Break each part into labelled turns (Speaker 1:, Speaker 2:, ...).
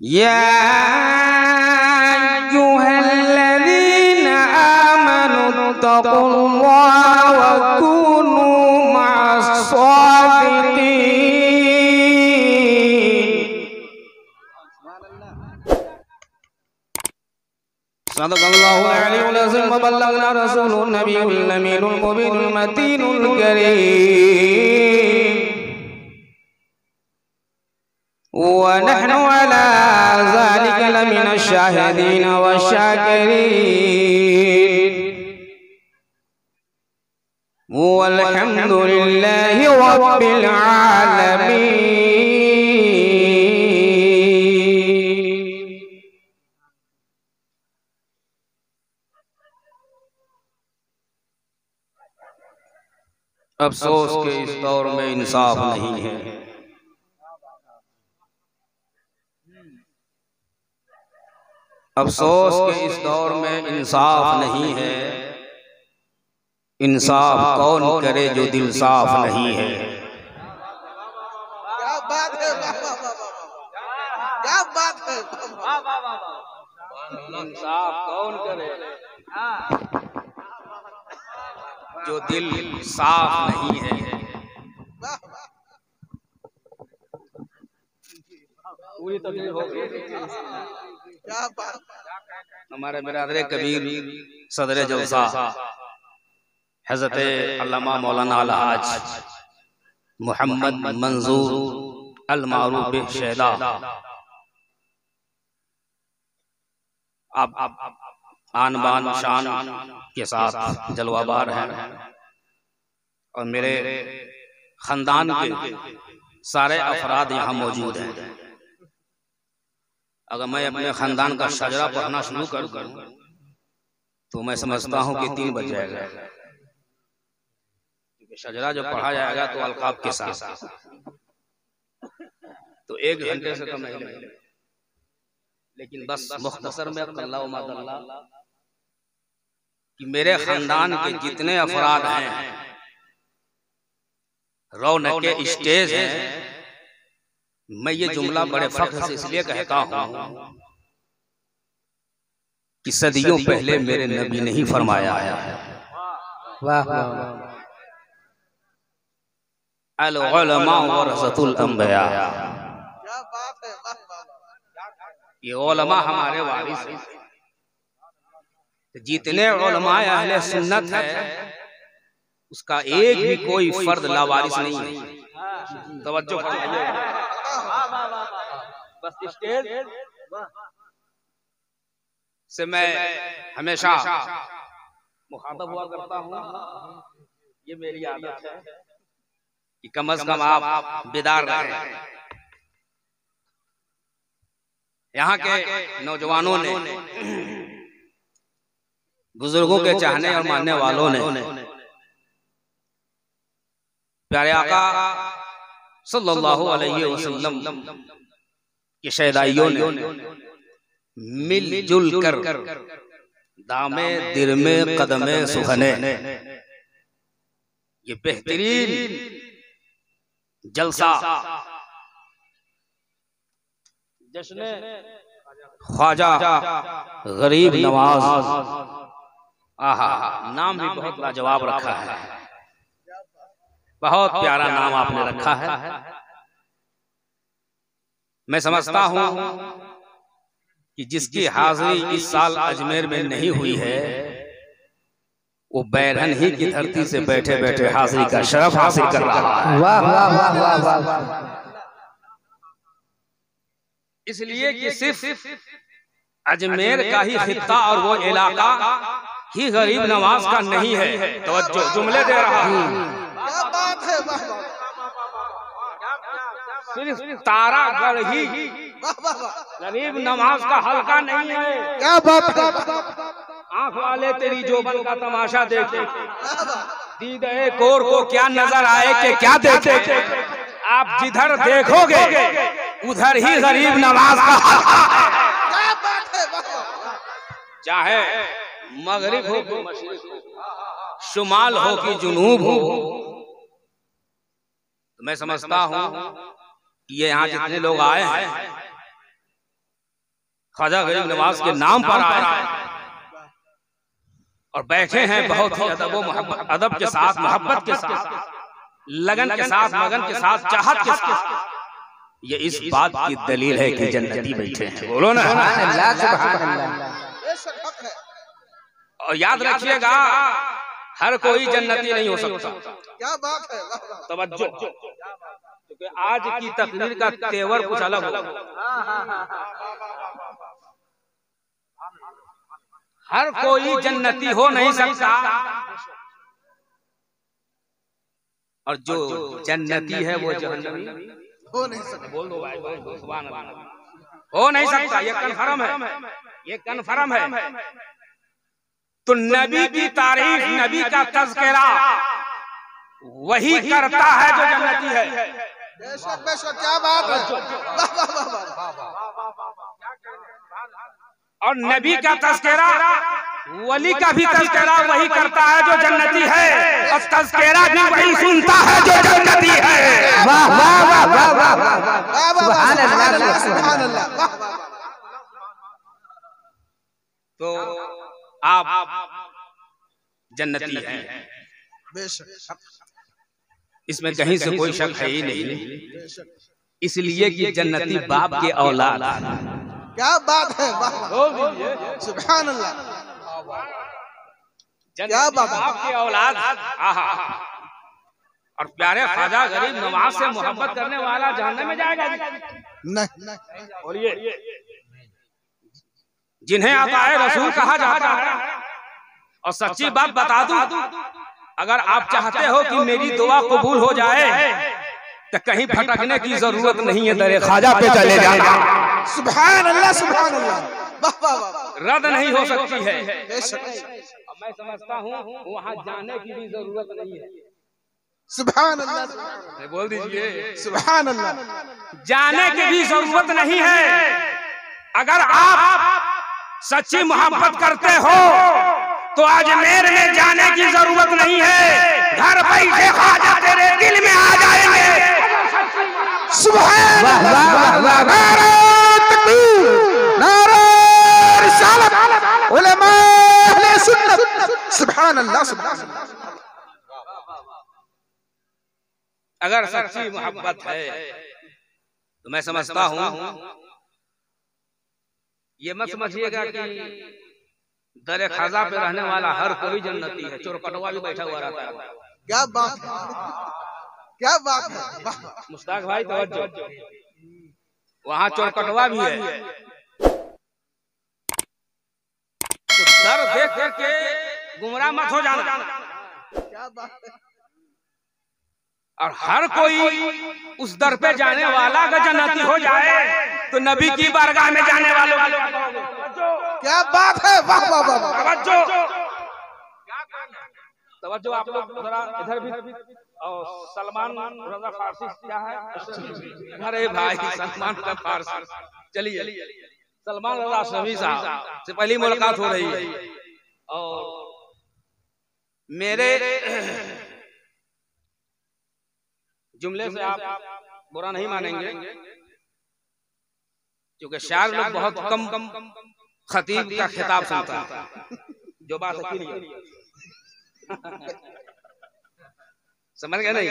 Speaker 1: या अय्युहल्लज़ीना आमनू तक़ुल्लाहा व कूनू मअस-सादिक़ीन। सदक़ल्लाहु अल-अलीयुल अज़ीम व बल्लगना रसूलुन नबियुल अमीनुल मुबीनुल मतीनुल करीम व नहनु अला ज़ालिका लमिनश शाहिदीन वश्शाकिरीन वल्हम्दुलिल्लाहि रब्बिल आलमीन। अफसोस के इस दौर में इंसाफ नहीं है। अफसोस के इस दौर में इंसाफ नहीं है। इंसाफ कौन करे जो दिल साफ नहीं है।
Speaker 2: क्या बात है, क्या बात है।
Speaker 1: इंसाफ कौन करे जो दिल साफ नहीं है। पूरी तकलीफ हो गई।
Speaker 2: क्या बात।
Speaker 1: हमारे बिरादरे कबीर सदर जलसा हज़रत अल्लामा मौलाना अलहाज मोहम्मद मंजूर अल मारूफ शहदा आप आन बान शान के साथ जलवाबार हैं और मेरे खानदान के सारे अफराद यहाँ मौजूद हैं। अगर मैं अपने खानदान का शजरा पढ़ना शुरू कर दूं तो मैं समझता हूँ कि 3 बज जाएगा। शजरा जो पढ़ा जाएगा तो अलकाब के साथ तो 1 घंटे से कम नहीं लगेगा। लेकिन बस मुख्तसर में अल्लाह मादल्ला कि मेरे खानदान के जितने अफराद हैं रौनक के स्टेज है। मैं ये जुमला बड़े फख्र से इसलिए कहता हूँ कि सदियों पहले मेरे नबी ने ही फरमाया है
Speaker 2: वाह
Speaker 1: अल उलमा वरसतुल अंबिया।
Speaker 2: क्या बात है।
Speaker 1: ये उलमा हमारे वारिस हैं। जितने उलमा अहले सुन्नत है उसका एक भी कोई फर्द लावारिस नहीं है। तवज्जो फरमाइए। बस स्टेज से मैं हमेशा मुखातब हुआ करता हूँ। ये मेरी आदत है कि कम से कम आप बेदार रहें। यहाँ के नौजवानों ने, बुजुर्गों के चाहने और मानने वालों ने प्यारे आका सल्लल्लाहु अलैहि वसल्लम के शहदाइयों ने मिलजुल कर दामे दिरमे कदमे सुखने ये बेहतरीन जलसा जश्न ख्वाजा गरीब नवाज, आहा नाम भी बहुत लाजवाब रखा है। बहुत प्यारा नाम आपने रखा है। मैं समझता हूं कि जिसकी हाजिरी इस साल अजमेर में नहीं हुई है वो बैरहन ही की धरती से बैठे बैठे हाजिरी का शरफ हासिल कर रहा है।
Speaker 2: वाह वाह वाह वाह वाह।
Speaker 1: इसलिए कि सिर्फ अजमेर का ही खित्ता और वो इलाका ही गरीब नवाज का नहीं है। तवज्जो जुमले दे रहा हूँ।
Speaker 2: क्या बात है।
Speaker 1: सिर्फ तारागढ़ ही गरीब नवाज का हल्का नहीं है।
Speaker 2: क्या बात है।
Speaker 1: आंख वाले तेरी जोबन का तमाशा देखे, दीदे कोर को क्या नजर आए कि क्या देखे। आप जिधर देखोगे उधर ही गरीब नवाज का।
Speaker 2: क्या बात है।
Speaker 1: चाहे मगरिब हो कि मशरिक हो, शुमाल हो कि जुनूब हो, तो मैं समझता हूं कि ये यहाँ जितने लोग आए हैं ख्वाजा गरीब नवाज के नाम पर आए हैं और बैठे हैं बहुत ही अदब के साथ, मोहब्बत के साथ, लगन के साथ, मगन के साथ, चाहत के साथ। ये इस बात की दलील है कि जन्नती बैठे हैं। बोलो ना सुभान अल्लाह। और याद रखिएगा हर कोई जन्नती नहीं हो सकता।
Speaker 2: क्या बात है,
Speaker 1: तवज्जो, क्योंकि आज की तकरीर का तेवर कुछ अलग हो। हर कोई जन्नती हो नहीं सकता, और जो जन्नती है वो जहन्नमी
Speaker 2: हो नहीं सकता।
Speaker 1: बोल दो भाई, बोल दो सुभान अल्लाह। हो नहीं सकता, ये कन्फर्म है, ये कन्फर्म है। तो नबी की तारीफ, नबी का तज़किरा वही करता है जो जन्नती है।
Speaker 2: बेशक बेशक, क्या बात है।
Speaker 1: और नबी का तज़किरा, वली का भी तज़किरा वही करता है जो जन्नती है, और तज़किरा भी वही सुनता है जो जन्नती है।
Speaker 3: वाह वाह वाह वाह वाह, सुभान अल्लाह
Speaker 2: सुभान अल्लाह।
Speaker 1: तो आप जन्नती हैं,
Speaker 2: बेशक,
Speaker 1: इसमें कहीं से कोई शक है ही नहीं, इसलिए कि जन्नती बाप के औलाद।
Speaker 2: क्या बात है, वाह सुभान अल्लाह। क्या बात है,
Speaker 1: बाप के औलाद। और प्यारे ख्वाजा गरीब नवाज से मोहब्बत करने वाला जहन्नम में जाएगा
Speaker 2: नहीं।
Speaker 1: बोलिए, जिन्हें आताए रसूल कहा जाता है। और सच्ची बात बता दूं, अगर आप चाहते हो कि मेरी दुआ कबूल हो जाए तो कहीं भटकने की जरूरत नहीं है, दरे ख्वाजा पे चले जाना।
Speaker 2: सुभान अल्लाह सुभान अल्लाह, वाह वाह वाह।
Speaker 1: रद्द नहीं हो सकती है।
Speaker 2: बेशक,
Speaker 1: मैं समझता हूँ वहाँ जाने की भी जरूरत नहीं है।
Speaker 2: सुभान अल्लाह,
Speaker 1: बोल दीजिए
Speaker 2: सुभान अल्लाह।
Speaker 1: जाने की भी जरूरत नहीं है। अगर आप सच्ची मोहब्बत करते हो तो अजमेर में जाने की जरूरत नहीं है, घर बैठे ख्वाजा तेरे दिल में आ जाएंगे।
Speaker 2: सुभान अल्लाह, नारे तकबीर, नारे रिसालत, उलमा अहले सुन्नत। सुभान अल्लाह सुभान अल्लाह।
Speaker 1: अगर सच्ची मोहब्बत है तो मैं समझता हूँ, ये मत समझिएगा कि दरे ख्वाजा पे रहने वाला हर कोई जन्नती है। चोरकटवा भी बैठा हुआ रहता है।
Speaker 2: क्या बात है, क्या बात है।
Speaker 1: मुश्ताक भाई तवज्जो, वहाँ चोरकटवा भी है। तो दर देख के गुमराह मत हो जाना।
Speaker 2: क्या बात है।
Speaker 1: और हर कोई उस दर पे जाने वाला अगर जन्नती हो जाए तो नबी की बारगाह में जाने वालों
Speaker 2: क्या बात है, वाह वाह वाह।
Speaker 1: तवज्जो, तवज्जो आप लोग जरा इधर भी। और सलमान रजा फारसी क्या है? अरे भाई सलमान का फारसी, चलिए सलमान रजा अशरफी साहब से पहली मुलाकात हो रही है। और मेरे जुमले से आप बुरा नहीं मानेंगे, क्योंकि शायर लोग बहुत कम खतीब का खिताब सुनता है, जो बात है नहीं समझ गए नहीं,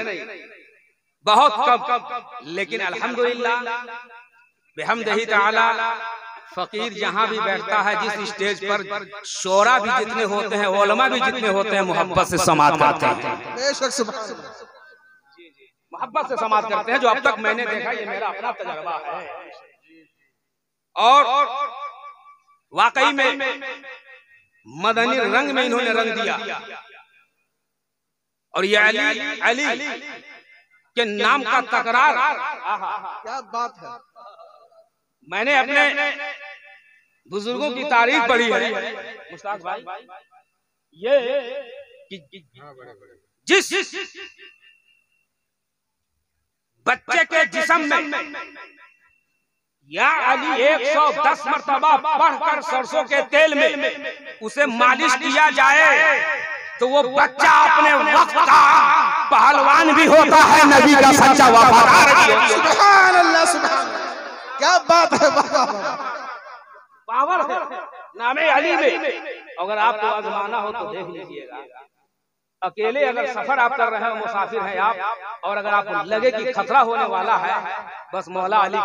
Speaker 1: बहुत कम। लेकिन अल्हम्दुलिल्लाह बिहम्दिही ताला फकीर जहाँ भी बैठता है, जिस स्टेज पर शोरा भी जितने होते हैं, उलमा भी जितने होते हैं, मोहब्बत से समात करते हैं। मोहब्बत से समात करते हैं, जो अब तक मैंने देखा, ये मेरा अपना तजर्बा है। और वाकई में मदनी रंग में इन्होंने रंग दिया। और ये अली के नाम का तकरार,
Speaker 2: क्या बात है।
Speaker 1: मैंने अपने बुजुर्गों की तारीफ पढ़ी है मुश्ताक भाई, ये जिस बच्चे के जिस्म में या अली 110 मर्तबा पढ़कर सरसों के तेल में उसे मालिश किया जाए तो वो बच्चा अपने वक्त का पहलवान भी होता है, नबी का सच्चा वफादार भी होता है।
Speaker 2: सुभान अल्लाह, सुभान, क्या बात है बाबा,
Speaker 1: पावर है नामे अली में। अगर आपको आजमाना हो तो देख लीजिएगा। अकेले अगर सफर आप कर रहे हो, मुसाफिर हैं आप, और अगर आपको लगे कि खतरा होने वाला है, बस मौला अली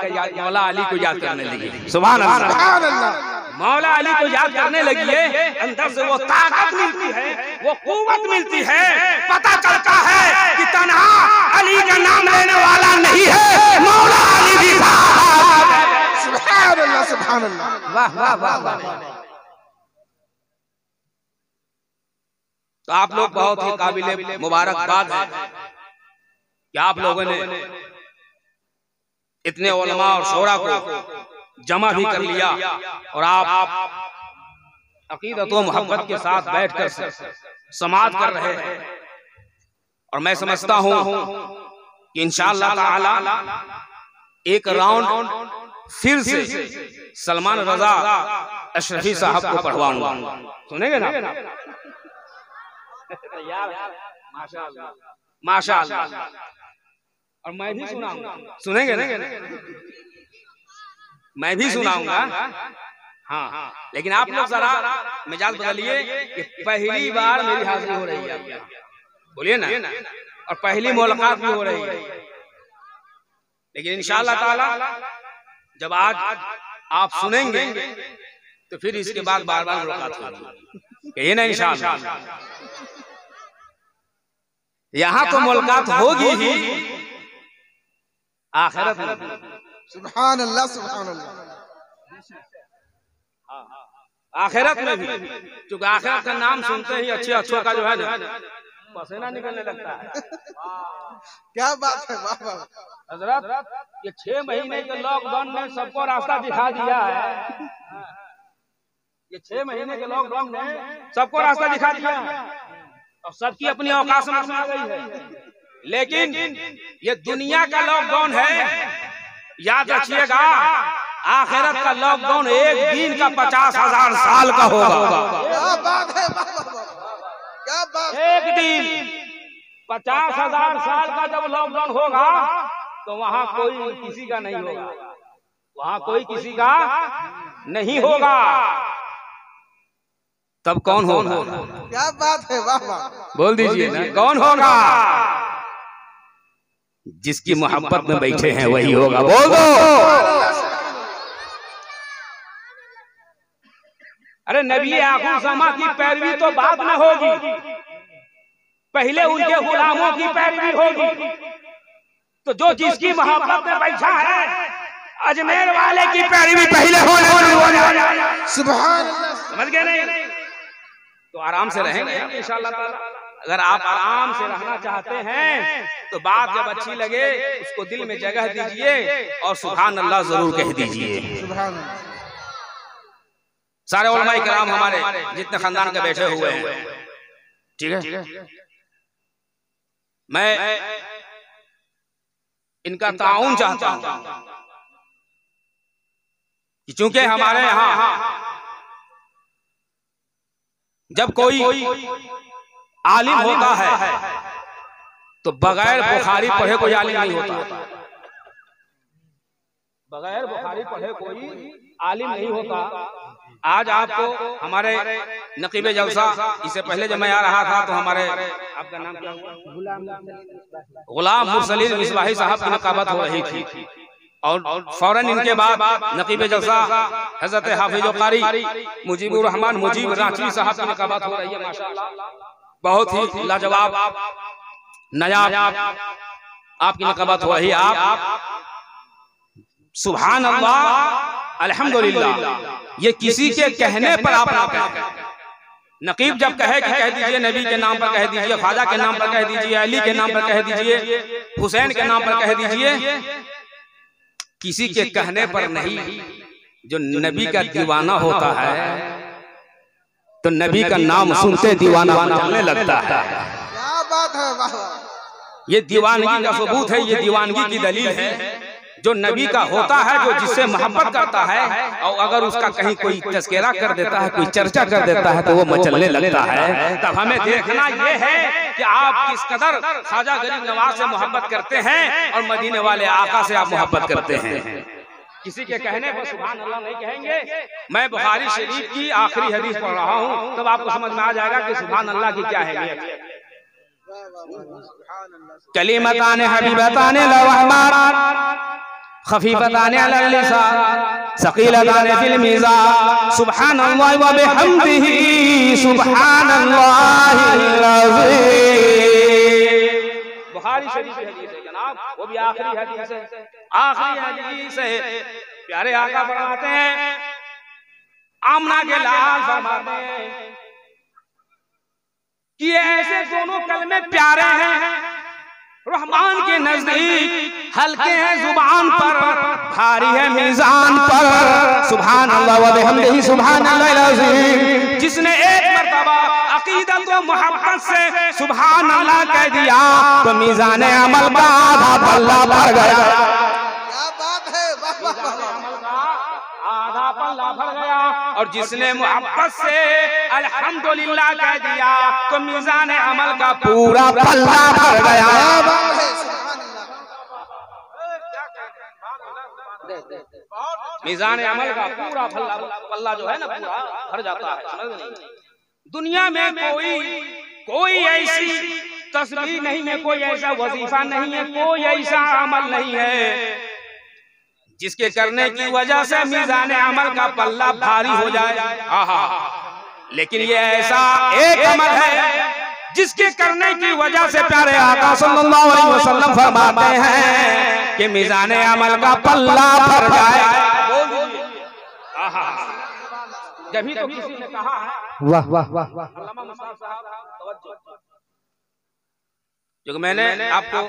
Speaker 1: को याद करने लगिए। सुभान अल्लाह,
Speaker 2: सुभान अल्लाह।
Speaker 1: मौला अली को याद करने लगिए, अंदर से वो ताकत मिलती है, वो कुव्वत मिलती है। पता चलता है कि तन्हा अली का नाम लेने वाला नहीं है, मौला अली भी था।
Speaker 2: सुभान अल्लाह, सुभान अल्लाह,
Speaker 3: वाह वाह वाह वाह।
Speaker 1: तो आप लोग बहुत ही काबिले मुबारकबाद है कि आप लोगों ने इतने उलमा और शोरा को जमा भी कर लिया और आप अकीदत व मोहब्बत के साथ बैठकर समाज कर रहे हैं। और मैं समझता हूं कि इंशाअल्लाह ताला एक राउंड फिर से सलमान रजा अशरफी साहब को पढ़वाऊंगा, सुनेंगे ना? माशाअल्लाह, माशाअल्लाह। और मैं भी सुनाऊंगा, सुनेंगे ना? मैं भी सुनाऊंगा। हाँ, लेकिन आप लोग जरा मिजाज बदलिए कि पहली बार मेरी हाजिरी हो रही है, बोलिए ना, और पहली मुलाकात भी हो रही है। लेकिन इंशाअल्लाह ताला जब आज आप सुनेंगे तो फिर इसके बाद बार बार मुलाकात होगी, ये ना इंशाअल्लाह। यहाँ तो मुलाकात होगी ही, आखिरत में।
Speaker 2: सुभान अल्लाह, सुभान अल्लाह।
Speaker 1: आखिरत में भी, क्योंकि आखिरत का नाम सुनते ही अच्छे अच्छों का जो है ना पसीना निकलने लगता है।
Speaker 2: क्या बात है बाबा।
Speaker 1: हजरत, ये 6 महीने के लॉकडाउन ने सबको रास्ता दिखा दिया है। ये 6 महीने के लॉकडाउन ने सबको रास्ता दिखा दिया है और सबकी अपनी औकात समझ में आ गई है। लेकिन ये दुनिया का लॉकडाउन है, याद रखिएगा आखिरत का लॉकडाउन एक दिन का 50,000 साल का होगा।
Speaker 2: क्या बात है बाबा, क्या बात।
Speaker 1: एक दिन 50,000 साल का जब लॉकडाउन होगा तो वहाँ कोई किसी का नहीं होगा, वहाँ कोई किसी का नहीं होगा। तब कौन होगा?
Speaker 2: क्या बात है बाबा,
Speaker 1: बोल दीजिए ना, कौन होगा? जिसकी मोहब्बत में बैठे हैं वही होगा, बोल दो। अरे नबी आखिर समा की पैरवी तो बाद में होगी, पहले उनके गुलामों की पैरवी होगी। तो जो जिसकी मोहब्बत में बैठा है अजमेर वाले की पैरवी पहले होने।
Speaker 2: सुभान अल्लाह,
Speaker 1: समझ गए नहीं? तो आराम से रहेंगे इंशाअल्लाह ताला। अगर आप आराम से रहना चाहते हैं तो बात जब अच्छी लगे उसको दिल में जगह दीजिए और सुभान अल्लाह जरूर कह दीजिए।
Speaker 2: सुभान अल्लाह।
Speaker 1: सारे उलमाए किराम हमारे जितने खानदान के बैठे हुए हैं, ठीक है, मैं इनका ताउन चाहता हूं कि चूंकि हमारे यहाँ जब कोई आलिम होता है तो बगैर बुखारी पढ़े कोई आलिम नहीं होता, बगैर बुखारी पढ़े कोई आलिम नहीं होता। आज आपको हमारे नकीबे जलसा, इससे पहले जब मैं आ रहा था तो हमारे, आपका नाम क्या हुआ? गुलाम मुरसलीन मिसबाही साहब की नकाबत हो रही थी और फौरन इनके बाद नकीबे जलसा हजरत हाफिज कारी मुजीबुर रहमान मुजीब रांची साहब की नकाबत हो रही है। माशाअल्लाह, बहुत ही लाजवाब नायाब आपकी नकाबत हो रही है। आप सुभान अल्लाह, अल्हम्दुलिल्लाह। ये किसी के कहने पर आप ना कहें। नकीब जब कहे कि कह दीजिए नबी के नाम पर कह दीजिए, ख्वाजा के नाम पर कह दीजिए, अली के नाम पर कह दीजिए, हुसैन के नाम पर कह दीजिए, किसी के कहने पर नहीं। जो नबी का दीवाना होता है तो नबी का नाम सुनते दीवाना होने लगता है।
Speaker 2: क्या बात है बाबा।
Speaker 1: ये दीवानगी का सबूत है, ये दीवानगी की दलील है जो नबी का होता है, जो जिससे मोहब्बत करता है, और अगर उसका कहीं कोई तस्करा कर देता है, कोई चर्चा कर देता है, तो वो मचलने लगता है। तब हमें देखना ये है कि आप किस कदर ख्वाजा गरीब नवाज से मोहब्बत करते हैं और मदीने वाले आका से आप मोहब्बत करते हैं। किसी के कहने पर सुभान अल्लाह नहीं कहेंगे। मैं बुखारी शरीफ की आखिरी हदीस पढ़ रहा हूँ, तब आपको समझ में आ जाएगा कि सुभान अल्लाह की क्या है। कलिमतान हबीबतान लवहमान खफीफतान अलल लिसान सकीलतान फिल मीज़ान सुब्हानल्लाह व बिहम्दिही सुब्हानल्लाहिल अज़ीम। बुखारी शरीफ की हदीस है जनाब, वो भी आखिरी हदीस है। आखिरी हदीस है। प्यारे आका फरमाते हैं, आमना के लाल फरमाते हैं कि ऐसे दोनों कलमे प्यारे हैं, रहमान के नजदीक हल्के हैं जुबान पर, भारी है मीजान पर। सुभान अल्लाह व बिहम्दिही सुभानल्लाहिल अज़ीम। जिसने एक मर्तबा अकीदत व मोहब्बत से सुभान अल्लाह कह दिया तो मीजान अमल का आधा पल्ला भर गया।
Speaker 2: क्या बात है, वाह वाह वाह,
Speaker 1: आधा पल्ला भर गया। और जिसने मोहब्बत से अल्हम्दुलिल्लाह कह दिया तो मीज़ान अमल का पूरा पल्ला भर गया।
Speaker 2: क्या बात है, सुभान अल्लाह।
Speaker 1: मीज़ान अमल का पूरा पल्ला जो है ना, पूरा भर जाता है। समझ नहीं, दुनिया में कोई ऐसी तस्बीह नहीं है, कोई ऐसा वजीफा नहीं है, कोई ऐसा अमल नहीं है जिसके करने की वजह से मीज़ान अमल का पल्ला भारी हो जाए। आहा, लेकिन ये ऐसा एक अमल है जिसके करने की वजह से प्यारे आका सल्लल्लाहु अलैहि वसल्लम फरमाते हैं कि मीज़ान अमल का पल्ला भर जाए। आहा, जब ही तो किसी ने कहा है,
Speaker 3: वाह वाह वाह वाह,
Speaker 1: जो मैंने आपको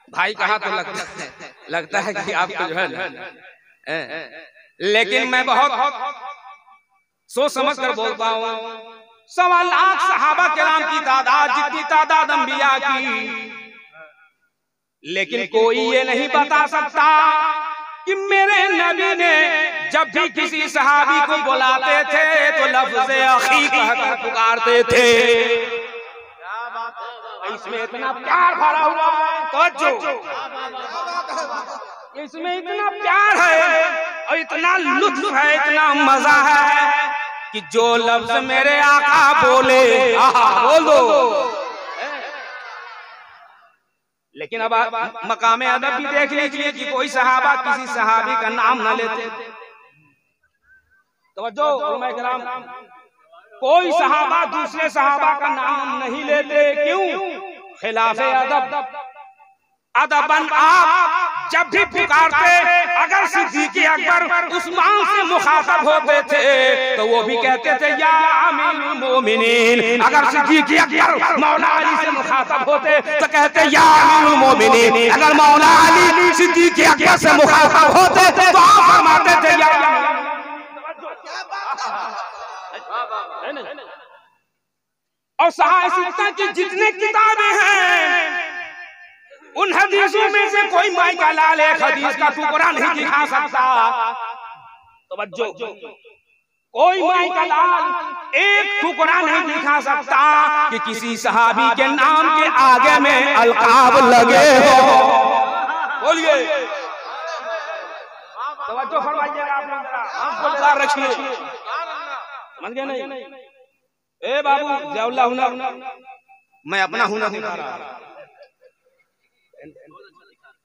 Speaker 1: भाई कहा तो लगता है कि आपको जो है ना, लेकिन मैं बहुत सोच समझ कर बोलता हूँ। 1.25 लाख सहाबा किराम की तादाद जितनी तादाद अंबिया की, लेकिन कोई ये नहीं बता सकता कि मेरे नबी ने जब भी किसी सहाबी को बुलाते थे तो लफ्ज़े अखी कहकर पुकारते थे। इसमें इतना प्यार भरा हुआ है, तवज्जो, इसमें इतना प्यार है और इतना लुत्फ है, इतना मजा है कि जो लफ्ज मेरे आका बोले बोल दो। लेकिन अब मकामे अदब भी देख लीजिए कि कोई सहाबा किसी सहाबी का नाम न लेते। तवज्जो उलमाए किराम, कोई सहाबा दूसरे सहाबा का नाम नहीं लेते। क्यों? खिलाफे अदब। अदबन आप जब भी पुकारते, अगर सिद्दीक़ अकबर उस्मान से मुखातब होते थे तो वो भी कहते थे या अमीरुल मोमिनीन। अगर सिद्दीक़ अकबर मौला अली से मुखातब होते तो कहते या अमीरुल मोमिनीन। अगर मौला अली सिद्दीक़ अकबर से मुखातब होते तो आप फरमाते थे या। और सहायता की जितने किताबें हैं उन हदीसों में से कोई माई का लाल एक हदीस का टुकड़ा नहीं दिखा सकता। तवज्जो, कोई माई का लाल एक टुकड़ा नहीं दिखा सकता कि किसी सहाबी के नाम के आगे में अलकाब लगे हो। बोलिए, तवज्जो फरमाइएगा, आप लोग जरा रखिए, समझ गए नहीं? ए बाबू जौला हुनर, मैं अपना हुनर दिखा रहा हूं।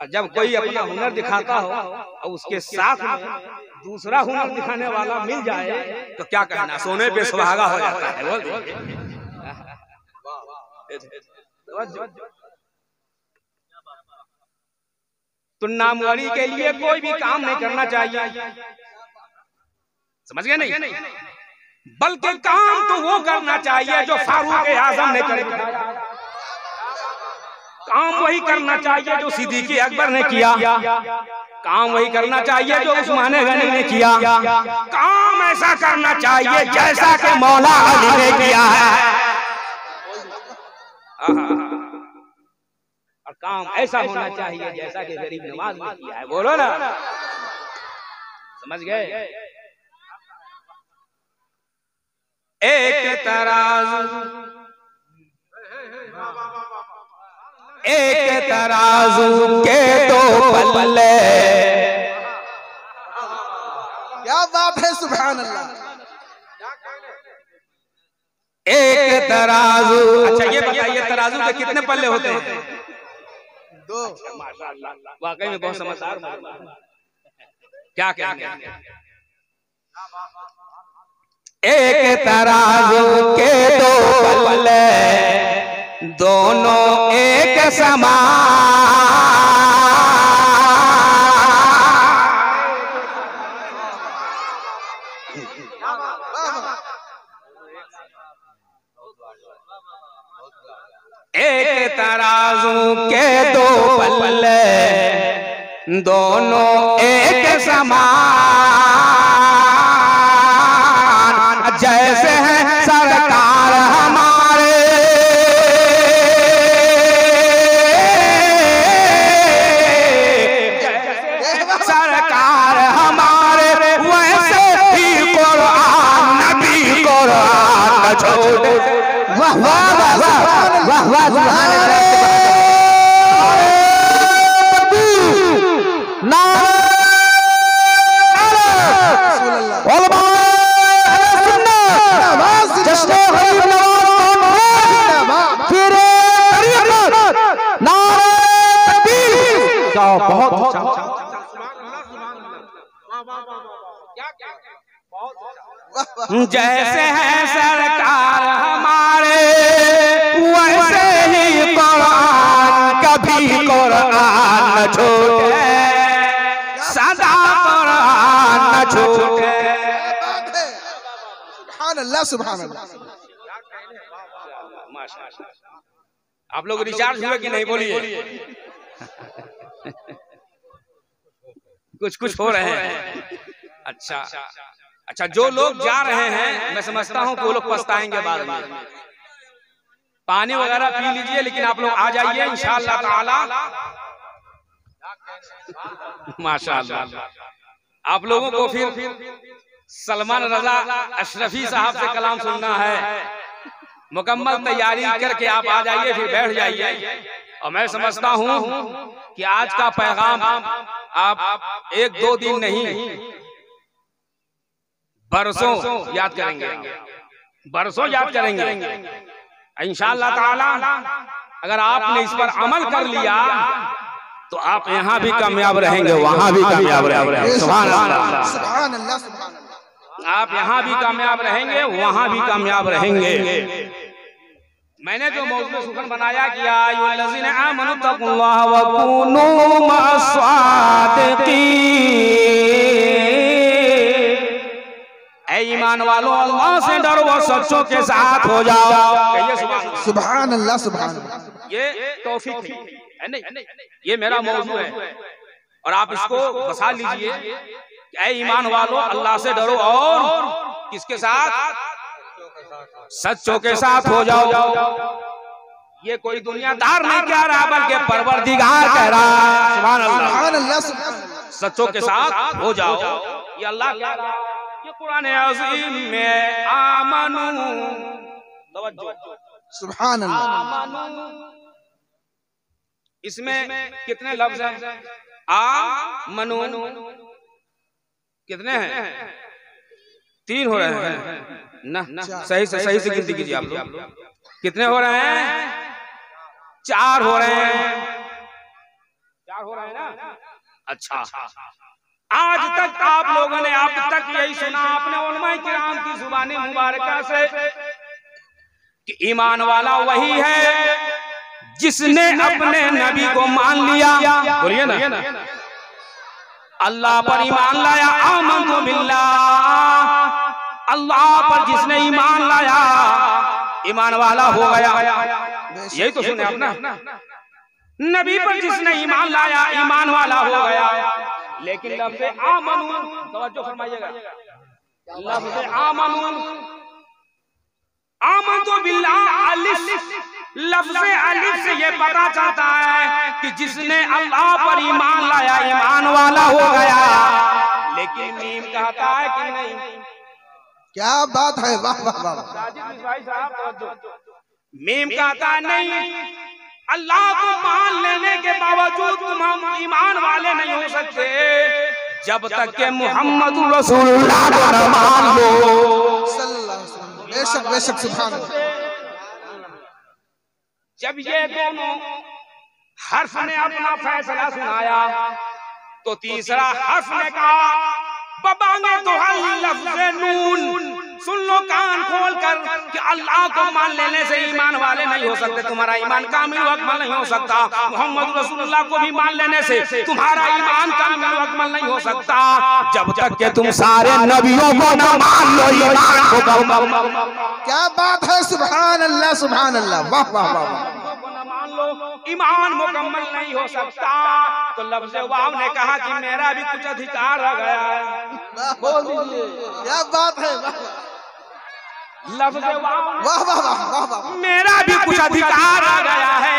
Speaker 1: जब कोई अपना हुनर दिखाता हो और उसके साथ में दूसरा हुनर दिखाने वाला मिल जाए तो क्या कहना, सोने पे सुहागा हो जाता है। बोल तो नामवरी के लिए कोई भी काम नहीं करना चाहिए, समझ गए नहीं? बल्कि काम तो वो करना चाहिए जो फारूक आजम ने कर दिखाया। काम वही करना चाहिए जो सिद्दीक़ अकबर ने किया। काम वही करना चाहिए जो उस्मान गनी ने किया। काम ऐसा करना चाहिए जैसा कि मौला अली ने किया है। और काम ऐसा होना चाहिए जैसा कि गरीब नवाज ने किया है। बोलो ना, समझ गए? एक तराजू के दो पल्ले।
Speaker 2: क्या बात है, सुभान अल्लाह।
Speaker 1: एक तराजू, अच्छा ये बताइए तराजू के कितने पल्ले होते हैं?
Speaker 2: 2।
Speaker 1: माशाअल्लाह, वाकई में बहुत समझदार। क्या कहेंगे? एक तराजू के दो पल्ले, दोनों एक समान। एक तराजू के दो पल्ले, दोनों एक समान। जैसे है सरकार हमारे, सरकार हमारे, वैसे ही कुरान नबी कुरान न छोड़े।
Speaker 3: वाह वाह वाह वाह वाह वाह, सुभान अल्लाह। बहुत
Speaker 1: जैसे है सरकार हमारे, वैसे ही कुरान कभी कुरान न छूटे, सदा कुरान न छूटे।
Speaker 2: सुभान अल्लाह, सुभान अल्लाह।
Speaker 1: आप लोग रिचार्ज हुए कि नहीं? बोलिए। कुछ हो रहे हैं। अच्छा अच्छा, जो लोग जा रहे हैं मैं समझता हूं कि वो लोग पछताएंगे बाद में। पानी वगैरह पी लीजिए, लेकिन आप लोग आ जाइए इंशाअल्लाह ताला। माशाअल्लाह, आप लोगों को फिर सलमान रजा अशरफी साहब से कलाम सुनना है। मुकम्मल तैयारी करके आप आ जाइए, फिर बैठ जाइए। और मैं समझता हूं कि आज का पैगाम आप 1-2 दिन नहीं, बरसों याद करेंगे, बरसों याद करेंगे इंशाअल्लाह ताला। अगर आपने इस पर अमल कर लिया तो आप यहाँ भी कामयाब रहेंगे, वहाँ भी कामयाब रहेंगे। सुभान अल्लाह,
Speaker 2: सुभान अल्लाह, सुभान अल्लाह।
Speaker 1: आप यहाँ भी कामयाब रहेंगे, वहाँ भी कामयाब रहेंगे। मैंने जो मौजूद सुखन बनाया कि अय्युहल्लज़ीना आमनू तक़ुल्लाह व कूनू मअस-सादिक़ीन। ऐ ईमान वालों, अल्लाह से डरो और सच्चों के साथ हो जाओ। कहिए
Speaker 2: सुभान अल्लाह, सुभान अल्लाह।
Speaker 1: ये तौफीक है नहीं, ये मेरा मौजू है और आप इसको बसा लीजिए। ऐ ईमान वालों, अल्लाह से डरो और किसके साथ? सच्चों के साथ हो जाओ। ये कोई दुनियादार नहीं कह रहा, बल्कि परवरदिगार कह रहा है। सुभान अल्लाह, सच्चों के साथ हो जाओ, ये अल्लाह कह रहा है। ये कुरान अज़ीम में आमनू,
Speaker 2: सुभान अल्लाह,
Speaker 1: इसमें कितने लफ्ज हैं? आमनू कितने हैं? 3 हो रहे हैं ना? सही से गिनती कीजिए आप लोग। कितने हो रहे हैं? 4 हो रहे हैं। 4 हो रहे हैं ना? अच्छा, आज तक आप लोगों ने अब तक यही सुना आपने उलमाए किराम की जुबानी मुबारका से कि ईमान वाला वही है जिसने अपने नबी को मान लिया। बोलिए ना, अल्लाह पर ईमान लाया। आमन्तु बिल्लाह, अल्लाह पर जिसने ईमान लाया ईमान वाला हो गया। यही तो सुने आप ना। नबी पर जिसने ईमान लाया ईमान वाला हो गया। लेकिन लफ्ज़ आमनू, तवज्जो फरमाइएगा, लफ्ज़ आमनू, आमन्तु बिल्लाह, अलिफ लफ्ज़ अलिफ से ये पता चलता है कि जिसने अल्लाह पर ईमान लाया ईमान वाला हो गया, लेकिन मीम कहता है कि नहीं।
Speaker 2: क्या बात है, वाह वाह वाह।
Speaker 1: मीम कहता है नहीं, अल्लाह को मान लेने के बावजूद तुम ईमान वाले नहीं हो सकते जब तक के मोहम्मद रसूलुल्लाह को न मान लो।
Speaker 2: सल्लल्लाहु अलैहि वसल्लम। बेशक बेशक, सुभान अल्लाह।
Speaker 1: जब ये दोनों हर्फ ने अपना फैसला सुनाया तो तीसरा हर्फ ने कहा बबांगे दुहल लफ्ज़ नून। सुन लो कान खोल कर कि अल्लाह को मान लेने से ईमान वाले नहीं हो सकते, तुम्हारा ईमान कामिल व अकमल नहीं हो सकता। मोहम्मद रसूलुल्लाह को भी मान लेने से तुम्हारा ईमान कामिल व अकमल नहीं हो सकता जब तक कि तुम सारे नबियों को न मान लो ईमान को।
Speaker 2: क्या बात है, सुभान अल्लाह सुभान अल्लाह, वाह वाह वाह।
Speaker 1: ईमान मुकम्मल नहीं हो सकता। तो लफ्ज़ वाव ने कहा कि मेरा भी कुछ अधिकार रह गया है। बोल दीजिए
Speaker 2: क्या बात है, वाह
Speaker 1: लफ्ज़ वाव,
Speaker 2: वाह वाह वाह वाह।
Speaker 1: मेरा भी कुछ अधिकार आ गया है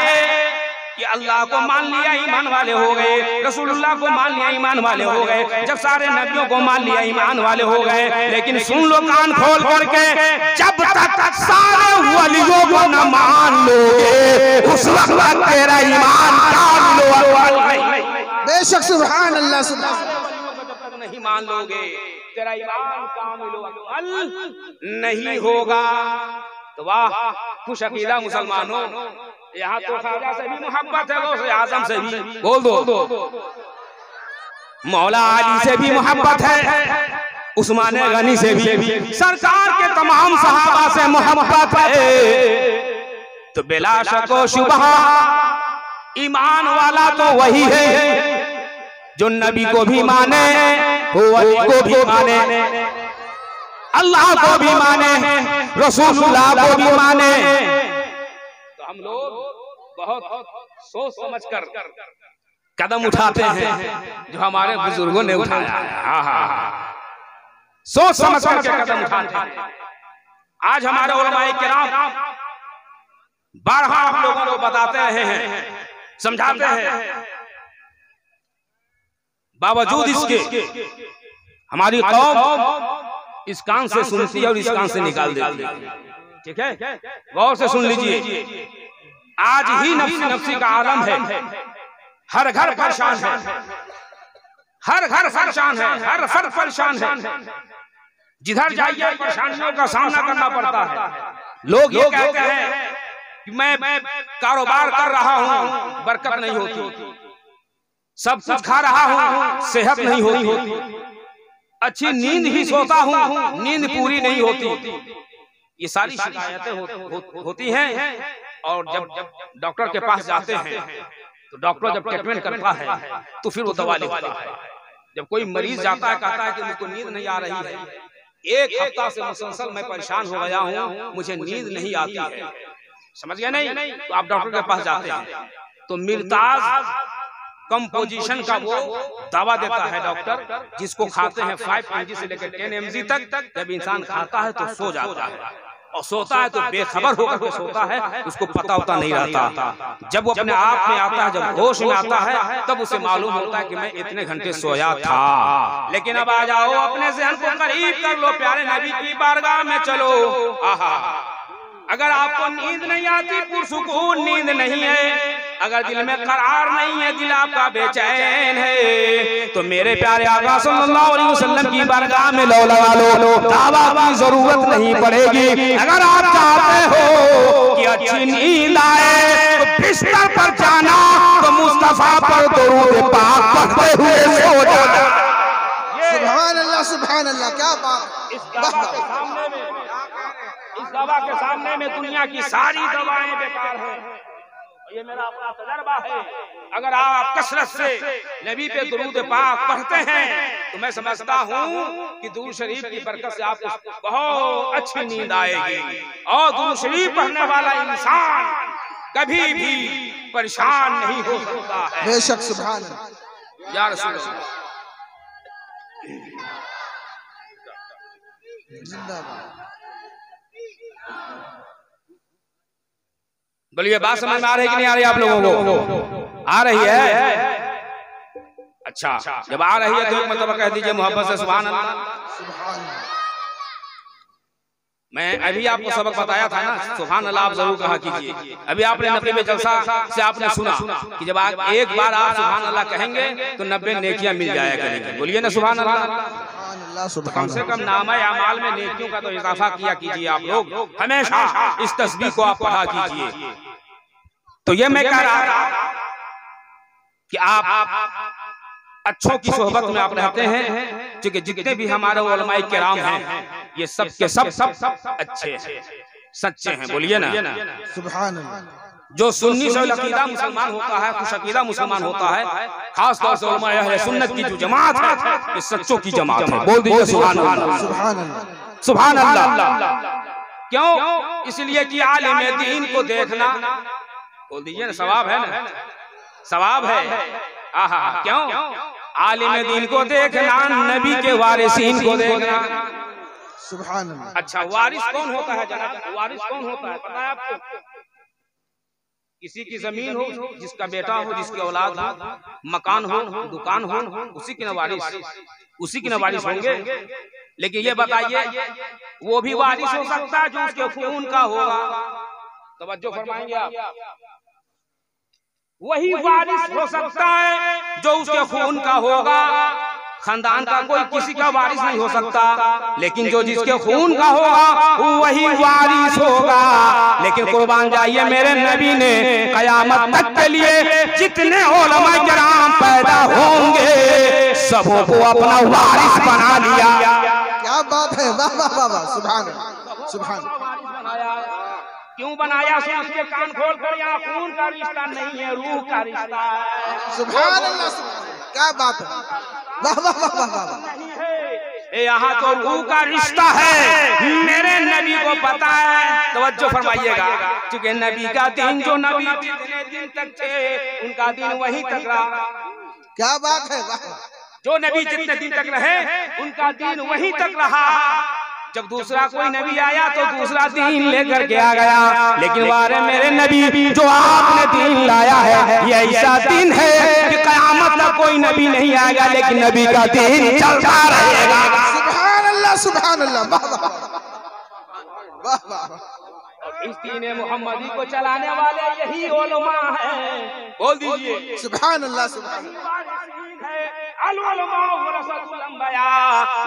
Speaker 1: कि अल्लाह को मान लिया ईमान वाले हो गए, रसूलुल्लाह को मान लिया ईमान वाले हो गए, जब सारे नबियों को मान लिया ईमान वाले हो गए। लेकिन सुन लो कान खोल करके, जब तक सारे वलियों को न मान लोगे उस वक्त तेरा ईमान कामिल व अकमल।
Speaker 2: बेशक सुभान अल्लाह सुभान।
Speaker 1: नहीं मान लोगे तेरा ईमान कामिल व अकमल नहीं होगा। तो वाह खुश अकीदा मुसलमानों, यहाँ तो ख्वाजा से भी मोहब्बत है, गौसे आजम से भी बोल दो, मौला अली से भी मोहब्बत है, उस्मान गनी से भी, सरकार के तमाम सहाबा से मोहब्बत है। तो बिला शक व शुबहा ईमान वाला तो वही है जो नबी को भी माने, वली को भी माने, अल्लाह को भी माने, रसूलुल्लाह को भी माने। तो हम लोग बहुत सोच समझ कर कदम उठाते हैं जो हमारे बुजुर्गों ने उठाया है। हाँ हाँ, सोच समझ कर कदम उठाते हैं। आज हमारे उलमाए किराम बारहा आप लोगों को बताते रहे हैं, समझाते हैं, बावजूद इसके हमारी कौम इस कान से सुनती है और इस कान से निकाल देती है। ठीक है, गौर से सुन लीजिए। आज ही नफ्सी नफ्सी का आलम है, हर घर परेशान है, हर घर परेशान है, हर फर्द परेशान है, जिधर जाइए परेशानियों का सामना करना पड़ता है। लोग ये कहते हैं कि मैं कारोबार कर रहा हूँ, बरकत नहीं होती, सब कुछ खा रहा हूँ, सेहत नहीं होती, अच्छी नींद ही सोता हूँ, नींद पूरी नहीं होती। ये सारी शिकायतें होती हैं। और जब डॉक्टर के पास जाते हैं तो डॉक्टर जब ट्रीटमेंट करता है तो फिर वो दवा लिखता है। जब कोई मरीज जाता है कहता है कि मुझको नींद नहीं आ रही है, एक हफ्ता से मुसलसल मैं परेशान हो गया हूँ, मुझे नींद नहीं आती है, समझ गए नहीं? तो आप डॉक्टर के पास जाते हैं तो मिर्ताज कंपोजिशन का वो दवा देता है डॉक्टर, जिसको खाते हैं 5 mg से लेकर 10 mg तक। जब इंसान खाता है तो सो जाता है, और सोता है तो बेखबर होकर के सोता है, उसको पता होता नहीं रहता। जब वो अपने आप में आता है, जब होश में आता है, तब उसे मालूम होता है कि मैं इतने घंटे सोया था। लेकिन अब आ जाओ, अपने ज़हन को करीब कर लो, प्यारे नबी की बारगाह में चलो। आहा, अगर आपको नींद नहीं आती, पुरसुकून नींद नहीं है, अगर दिल में करार नहीं है, दिल आपका बेचैन है, तो मेरे प्यारे आका सल्लल्लाहु अलैहि वसल्लम की बारगाह में लो लगा लो, दावा की जरूरत नहीं पड़ेगी। अगर आप चाहते हो कि अच्छी नींद आए तो बिस्तर पर जाना, तो मुस्तफा पर दुरूद पाक पढ़ते हुए सो जाना।
Speaker 2: सुभान अल्लाह सुभान अल्लाह, क्या बात।
Speaker 1: इस दवा के सामने में, इस दवा के सामने में दुनिया की सारी दवाएं बेकार हैं। ये मेरा अपना तजर्बा है। अगर आप कसरत से नबी पे दुरूद पाक पढ़ते हैं तो मैं समझता हूँ कि दुरूद शरीफ की बरकत से आपको बहुत अच्छी नींद आएगी। और दुरूद शरीफ पढ़ने वाला इंसान कभी भी परेशान नहीं हो सकता है।
Speaker 2: बेशक, सुभान अल्लाह
Speaker 1: या रसूल अल्लाह।
Speaker 2: जिंदाबाद।
Speaker 1: बोलिए बात समझ में आ रही है कि नहीं आ रही आप लोगों को? आ रही है? अच्छा, जब आ रही है तो एक मतलब कह दीजिए मोहब्बत से सुभान अल्लाह। मैं अभी आपको सबक बताया था ना, सुभान अल्लाह आप जरूर कहा कीजिए। अभी आपने 90 जलसा से आपने सुना कि जब एक बार आप सुभान अल्लाह कहेंगे तो 90 नेकियां मिल जाया करेंगी। बोलिए ना सुभान अल्लाह। कम से कम नामा अमाल में नेकियों का तो इजाफा किया कीजिए आप लोग, हमेशा इस तस्बीह को आप पढ़ा कीजिए। तो ये मैं कह रहा था कि आप अच्छों की सोहबत में आप रहते हैं, क्योंकि जितने भी हमारे उलमाए किराम हैं ये सब के सब अच्छे हैं, सच्चे हैं। बोलिए ना
Speaker 2: सुभान अल्लाह।
Speaker 1: जो सुन्नी से अकीदा मुसलमान होता है, खुश अकीदा मुसलमान होता है, खास तौर से उलमाए अहले सुन्नत की जो जमात है ये सच्चों की जमात है। बोल दीजिए सुभान अल्लाह,
Speaker 2: सुभान अल्लाह,
Speaker 1: सुभान अल्लाह। क्यों? इसलिए कि आलिम दीन को देखना, बोल दीजिए ना, सवाब है ना, सवाब है। आहा, क्यों? आलिम दीन को देखना, नबी के वारिसीन को देखना।
Speaker 2: सुभान अल्लाह।
Speaker 1: अच्छा, वारिस कौन होता है जनाब? वारिस कौन होता है पता है आपको? किसी की जमीन हो, जिसका बेटा हो, जिसकी औलाद हो, मकान हो, दुकान हो, उसी की नवारिस, उसी की नवारिस होंगे। लेकिन ये बताइए, वो भी वारिस हो सकता है जो उसके खून का होगा। तवज्जो फरमाएंगे आप? वही वारिस हो सकता है जो उसके खून का होगा। खानदान का कोई किसी का वारिस नहीं हो सकता, लेकिन जो जिसके खून का होगा वही वारिस होगा। लेकिन कुर्बान जाइए, मेरे नबी ने कयामत तक के लिए जितने उलमा किराम पैदा होंगे सबों को अपना वारिस बना लिया।
Speaker 2: क्या बात है, वाह वाह वाह वाह, सुभान अल्लाह, सुभान अल्लाह।
Speaker 1: क्यों बनाया? सो उसके कान खोल कर, यहाँ खून का रिश्ता नहीं है, रूह का रिश्ता है।
Speaker 2: सुभान अल्लाह, क्या बात है, वाह वाह वाह वाह वाह।
Speaker 1: यहाँ तो रूह का रिश्ता है, मेरे नबी को पता है। तवज्जो फरमाइएगा, क्योंकि नबी का दिन, जो नबी जितने दिन तक थे उनका दिन वहीं तक रहा।
Speaker 2: क्या बात है, वाह।
Speaker 1: जो नबी जितने दिन तक रहे उनका दिन वहीं तक रहा। जब दूसरा कोई नबी आया तो दूसरा दीन लेकर के आ गया। लेकिन वारे मेरे नबी, जो आपने दीन लाया है ये ऐसा दिन है कि कयामत तक कोई नबी नहीं आएगा, लेकिन नबी का दीन चलता रहेगा।
Speaker 2: सुभान अल्लाह, सुभान अल्लाह, वाह वाह वाह।
Speaker 1: इस दीन मोहम्मदी को चलाने वाले यही उलमा हैं। बोल दीजिए
Speaker 2: सुभान अल्लाह, सुभान अल्लाह।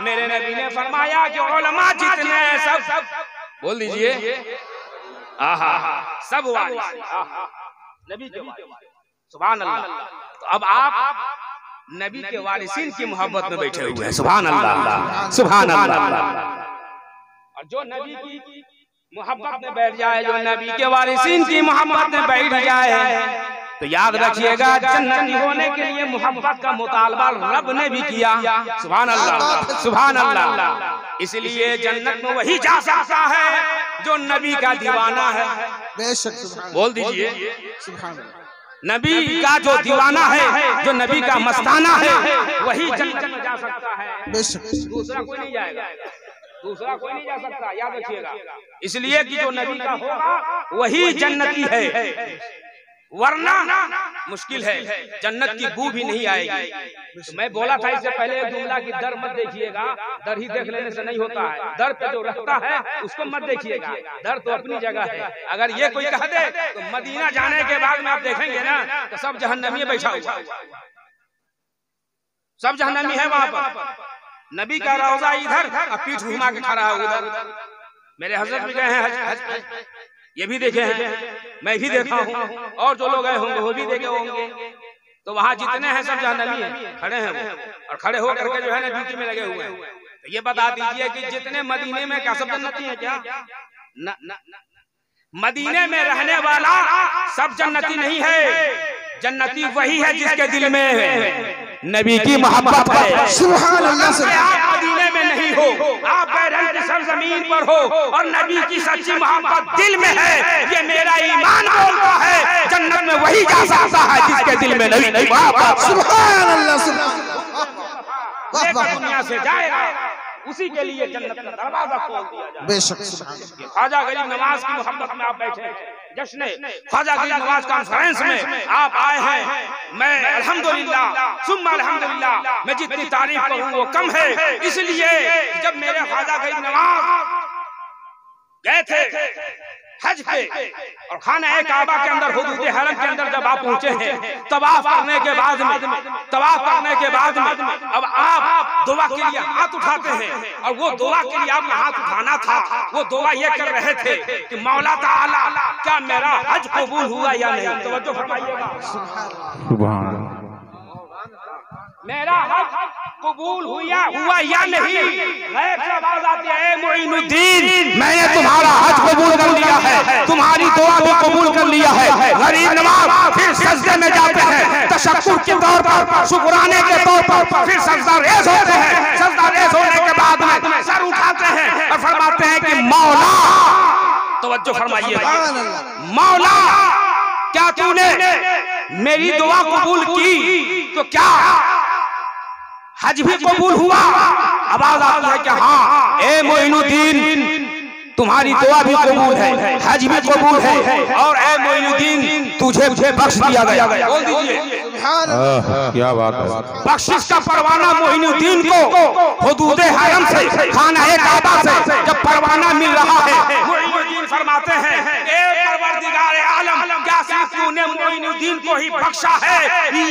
Speaker 1: मेरे नबी ने फरमाया कि उलमा जितने सब, बोल दीजिए आहा, सब वारिस नबी के वारिस। सुभान अल्लाह। तो अब आप नबी के वारिसीन की मोहब्बत में बैठे हुए हैं। सुभान अल्लाह, सुभान अल्लाह। और जो नबी की मोहब्बत में बैठ जाए, जो नबी के वारिसीन की मोहब्बत में बैठ जाए, तो याद रखिएगा जन्नती होने के लिए मोहब्बत का मुतालबा रब ने भी किया। सुभान अल्लाह, सुभान अल्लाह। इसलिए जन्नत में वही जा सकता है जो नबी का दीवाना है।
Speaker 2: बेशक,
Speaker 1: बोल दीजिए
Speaker 2: सुभान अल्लाह।
Speaker 1: नबी का जो दीवाना है, जो नबी का मस्ताना है, वही जन्नत में जा सकता है।
Speaker 2: बेशक,
Speaker 1: दूसरा कोई नहीं जाएगा, दूसरा कोई नहीं जा सकता, याद रखिएगा। इसलिए कि जो नबी का होगा वही जन्नती है, वरना मुश्किल है, जन्नत की बू भी नहीं आएगी। तो मैं बोला था इससे पहले एक जुमला की दर मत देखिएगा, दर ही देख लेने से नहीं होता है, दर पे जो रहता है उसको मत देखिएगा। दर तो अपनी जगह है। अगर ये कोई कह दे तो मदीना जाने के बाद में आप देखेंगे ना तो सब जहन्नमी बैठा हुआ, सब जहन्नमी है वहां पर। नबी का रोजा इधर और पीठ घुमा के खड़ा है उधर। मेरे हजरत भी गए हैं हज पे, ये भी देखे हैं, मैं भी देखा हूँ, और जो लोग गए होंगे वो भी देखे होंगे। तो वहाँ जितने हैं सब जहन्नमी हैं, खड़े हैं वो, और खड़े होकर के जो है ना ड्यूटी में लगे हुए हैं। तो ये बता दीजिए कि जितने मदीने में क्या सब जन्नती हैं क्या? न, मदीने में रहने वाला सब जन्नती नहीं है। जन्नती वही है जिसके दिल में नबी की मोहब्बत है।
Speaker 2: सुभान अल्लाह।
Speaker 1: आप मदीने में नहीं हो, आप बैरन की सरजमीन पर हो और नबी की सच्ची मोहब्बत दिल में है, ये मेरा ईमान बोलता है। जन्नत में वही जा सकता है जिसके दिल में नबी की मोहब्बत।
Speaker 2: सुभान अल्लाह, सुभान
Speaker 1: अल्लाह। दुनिया से जाएगा उसी के लिए जन्नत का दरवाजा खोल दिया जाए।
Speaker 2: बेशक
Speaker 1: ख्वाजा गरीब नवाज की मोहब्बत में आप बैठे हैं, जश्न ख्वाजा गरीब नवाज कॉन्फ्रेंस में आप आए हैं। मैं अल्हम्दुलिल्लाह सुम्मा अल्हम्दुलिल्लाह, मैं जितनी तारीफ करूं वो कम है। इसलिए जब मेरे ख्वाजा गरीब नवाज गए थे हज पे और खाना काबा के अंदर हुदूद हरम के अंदर जब आप पहुंचे हैं, तवाफ करने के बाद में अब आप दुआ के लिए हाथ उठाते हैं और वो दुआ के लिए आपका हाथ उठाना था। वो दुआ ये कर रहे थे कि मौला ताला क्या मेरा हज कबूल हुआ या नहीं। तवज्जो फरमाइएगा,
Speaker 3: सुभान अल्लाह,
Speaker 1: मेरा हज कबूल हुआ या नहीं। गैब से आवाज आती है, ए मुइनुद्दीन मैंने तुम्हारा हज कबूल कर लिया है, तुम्हारी दुआ भी कबूल कर लिया है। गरीब नवाज फिर सजदे में जाते हैं, तशक्कुर के तौर पर, शुक्राने के तौर पर फिर सजदा रेज़ होते हैं। सजदा रेज़ होने के बाद में सर उठाते हैं और फरमाते हैं कि मौला, तवज्जो फरमाइए, मौला क्या तूने मेरी दुआ कबूल की तो क्या हज भी कबूल हुआ? आवाज आती है कि हाँ, ए मोइनुद्दीन तुम्हारी दुआ भी कबूल है, हज भी कबूल है और ए मोइनुद्दीन तुझे बख्श दिया गया। बोल दीजिए
Speaker 3: क्या बात है।
Speaker 1: बख्शिश का परवाना मोइनुद्दीन को हुदूद हरम से, खाना काबा से जब परवाना मिल रहा है, मोइनुद्दीन फरमाते हैं, ए परवरदिगार आलम क्या सिर्फ तूने मोइनुद्दीन को ही बख्शा है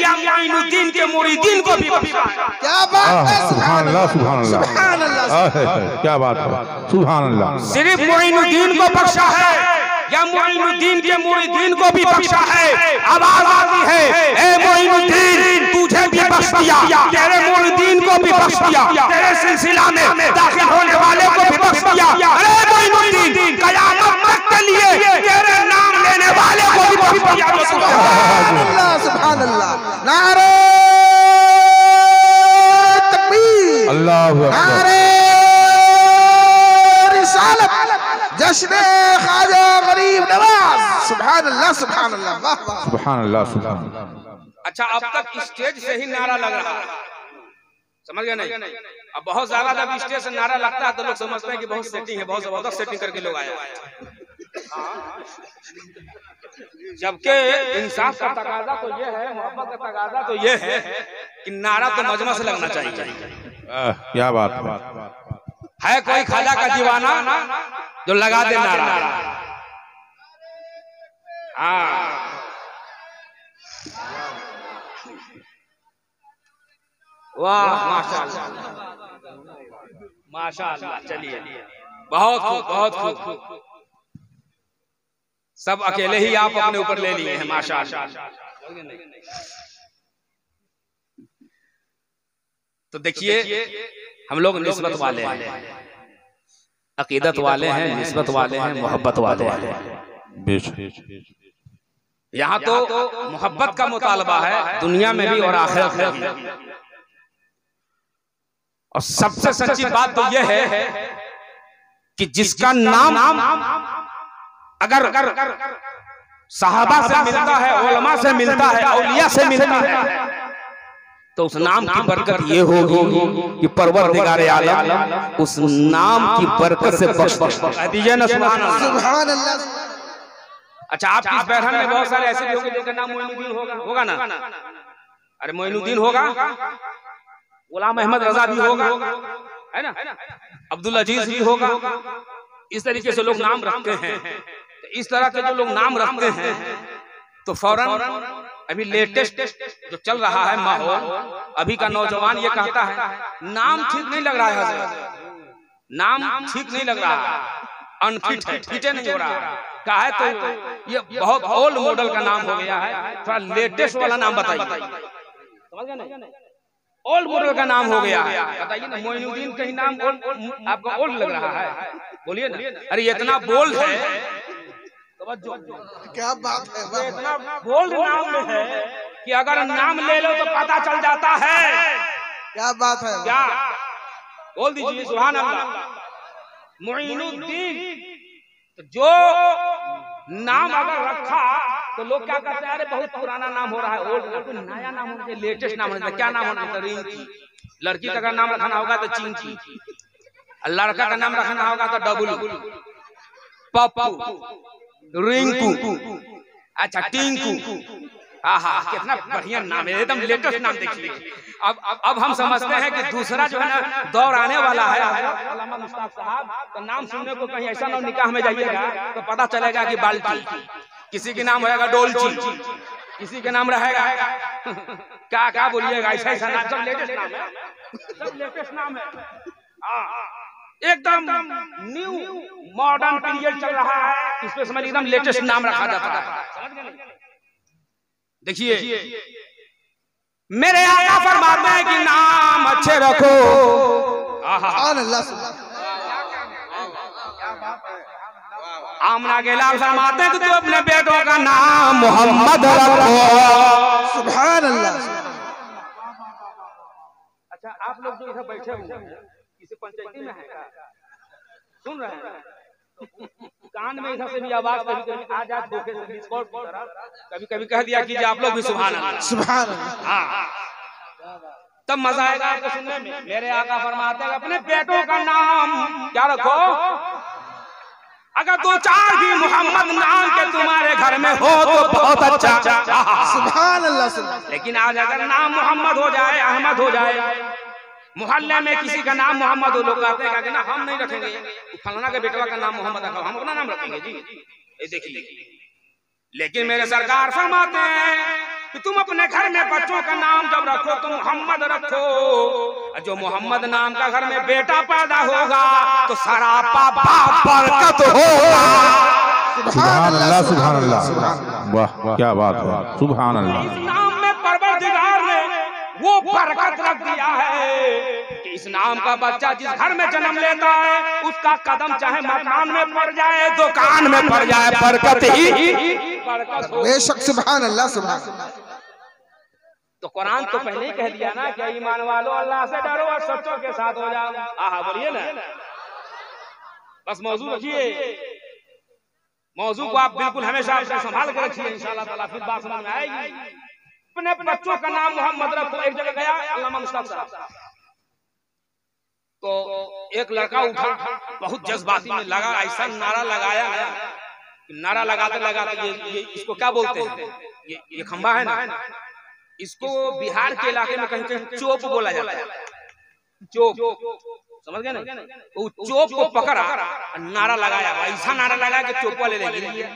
Speaker 1: या मोइनुद्दीन के मुरीदीन को भी बख्शा है?
Speaker 2: क्या बात है,
Speaker 3: सुभान अल्लाह, सुभान अल्लाह,
Speaker 2: सुभान अल्लाह,
Speaker 3: क्या बात है, सुभान अल्लाह।
Speaker 1: सिर्फ मोइनुद्दीन को बख्शा है या मोइनुद्दीन के मुरीदीन को भी बख्शा है? आवाज आती है, ए मोइनुद्दीन तुझे भी बख्श दिया, तेरे मुरीदीन को भी बख्श दिया, तेरे सिलसिला में दाखिल होने वाले को भी बख्श दिया। अरे मोइनुद्दीन कयामत तक के लिए तेरे नाम लेने वाले को भी बख्श दिया।
Speaker 2: सुभान अल्लाह, सुभान अल्लाह, नारे तकबीर,
Speaker 3: अल्लाहु अकबर,
Speaker 2: नारे रिसालत, जश्न ख्वाजा गरीब नवाज। सुभान अल्लाह, सुभान अल्लाह, वाह वाह,
Speaker 3: सुभान अल्लाह, सुभान अल्लाह।
Speaker 1: अच्छा, अब तक स्टेज से ही नारा लग रहा है, समझ गए नहीं? अब बहुत ज्यादा जब स्टेज से नारा लगता है तो लोग समझते हैं कि बहुत सेटिंग है, बहुत जबरदस्त सेटिंग करके लोग आए। जबकि इंसाफ का तकाजा तो ये है, मोहब्बत का तकाजा तो ये है कि नारा तो मजमा से लगना चाहिए।
Speaker 3: क्या बात
Speaker 1: है कोई ख्वाजा का दीवाना जो लगा दे नारा? हाँ, वाह माशाअल्लाह, माशाअल्लाह। चलिए, बहुत खूब, बहुत खूब। सब अकेले ही आप अपने ऊपर ले लिए हैं, माशाअल्लाह। तो देखिए, हम लोग निस्बत वाले हैं, अकीदत वाले हैं, निस्बत वाले हैं, मोहब्बत वाले हैं। यहाँ तो मोहब्बत का मुतालबा है, दुनिया में भी और आखिरत में भी। और सबसे सच्ची बात तो यह है कि जिसका नाम अगर सहाबा से मिलता है, उलमा से मिलता है, औलिया से मिलता है, तो उस नाम की बरकत ये होगी कि परवरदिगार आलम उस नाम की बरकत से बख्श दीजिए ना। सुभान
Speaker 2: अल्लाह।
Speaker 1: अच्छा, आपकी इस बैठक में बहुत सारे ऐसे भी होंगे जिनका नाम मोइनुद्दीन होगा ना? अरे मोइनुद्दीन होगा, गुलाम अहमद रजा भी होगा, है ना, अब्दुल अजीज भी होगा। इस तरीके से लोग नाम रखते हैं। तो इस तरह के जो लोग नाम रखते हैं तो फौरन अभी लेटेस्ट जो चल रहा है माहौल, अभी का नौजवान ये कहता है नाम ठीक नहीं लग रहा है, नाम ठीक नहीं लग रहा है, अनफिट है, फिटे नहीं हो रहा है। कहा है तो ये बहुत ओल्ड मॉडल का नाम हो गया है, थोड़ा लेटेस्ट वाला नाम बताइए। समझ गए ना? ओल्ड मॉडल का नाम हो गया है, बताइए ना। मोइनुद्दीन कहीं नाम आपका ओल्ड लग रहा है? बोलिए ना। अरे इतना बोल्ड है,
Speaker 2: क्या बात है,
Speaker 1: इतना बोल्ड नाम है कि अगर नाम ले लो तो पता चल जाता है।
Speaker 2: क्या बात है,
Speaker 1: क्या बोल दीजिए, सुभान अल्लाह। मोइनुद्दीन जो नाम अगर रखा तो लोग क्या कहते हैं, अरे बहुत पुराना नाम हो रहा है, ओल्ड नाम, नया नाम होना चाहिए, लेटेस्ट नाम होना चाहिए। क्या नाम होना चाहिए? रिंकी। लड़की का अगर नाम रखना होगा तो चिंकी, लड़का का नाम रखना होगा तो डबलू, पप्पू, रिंकू, अच्छा टिंकू। आहा कितना बढ़िया नाम है, एकदम लेटेस्ट नाम। देखिए अब हम समझते हैं कि दूसरा जो है ना दौर आने वाला है। अल्लामा मुश्ताक साहब तो नाम सुनने को कहीं ऐसा ना निकाह में जाइएगा तो पता चलेगा कि बाल्टी, किसी के नाम होगा डोलची, किसी के नाम रहेगा क्या क्या बोलिएगा, ऐसा ऐसा नाम। सब लेटेस्ट नाम है, सब लेटेस्ट नाम है, एकदम न्यू मॉडर्न पीरियड चल रहा है, इसमें समझ एकदम लेटेस्ट नाम रखा जाता है। देखिए मेरे आका फरमाते हैं कि नाम अच्छे रखो। आमना के लाल फरमाते हैं कि तू अपने बेटों का नाम मोहम्मद रखो।
Speaker 2: सुभान अल्लाह।
Speaker 1: अच्छा आप लोग जो इधर बैठे हुए हैं किसी पंचायती में है क्या? सुन रहे हैं? कान में इधर से भी आवाज कभी कभी आ जाए, कभी कभी कह दिया कीजिए आप लोग भी सुभान अल्लाह,
Speaker 2: सुभान अल्लाह।
Speaker 1: हाँ तब मजा आएगा आपको सुनने में। मेरे आका फरमाते हैं अपने बेटों का नाम क्या रखो। अगर दो चार भी मोहम्मद नाम के तुम्हारे घर में हो तो बहुत अच्छा।
Speaker 2: सुभान अल्लाह।
Speaker 1: लेकिन आज अगर नाम मोहम्मद हो जाए, अहमद हो जाए, मोहल्ले में किसी का नाम मोहम्मद हो, लोग कहते हैं कि ना हम नहीं रखेंगे, फलाना के बेटवा का नाम मोहम्मद रखो, हम अपना नाम रखेंगे जी। ये देखिए, लेकिन मेरे सरकार फरमाते हैं कि तुम अपने घर में बच्चों का नाम जब रखो तो मोहम्मद रखो। जो मोहम्मद नाम का घर में बेटा पैदा होगा तो सरापा बरकत होगा।
Speaker 4: सुभान अल्लाह, सुभान अल्लाह, वाह क्या बात है, सुभान अल्लाह।
Speaker 1: इस नाम में परवरदिगार ने वो बरकत रख दिया है कि इस नाम का बच्चा जिस घर में जन्म लेता है उसका कदम चाहे मकान में पड़ जाए, दुकान में पड़ जाए, बरकत ही बरकत हो।
Speaker 2: बेशक सुभान अल्लाह, सुभान।
Speaker 1: तो कुरान तो पहले ही कह दिया ना कि ईमान वालों अल्लाह से डरो और सच्चों के साथ हो जाओ। आहा बोलिए ना, बस मौजू रखिए, मौजू को आप बिल्कुल हमेशा संभाल कर रखिए, इंशाअल्लाह ताला फिर बात समझ में आएगी। अपने बच्चों का नाम मोहम्मद रखो। एक जगह गया अल्लामा मुश्ताक साहब, तो एक लड़का उठा, बहुत जज्बाती में लगा, ऐसा नारा लगाया ना, नारा लगाते लगाते ये इसको क्या बोलते हैं, ये खंबा है ना, इसको बिहार के इलाके में कहीं कहीं चोप बोला जाता है। चोप समझ गए ना? वो चोप को पकड़ा, नारा लगाया, ऐसा नारा लगाया कि चोप वाले गिर गया।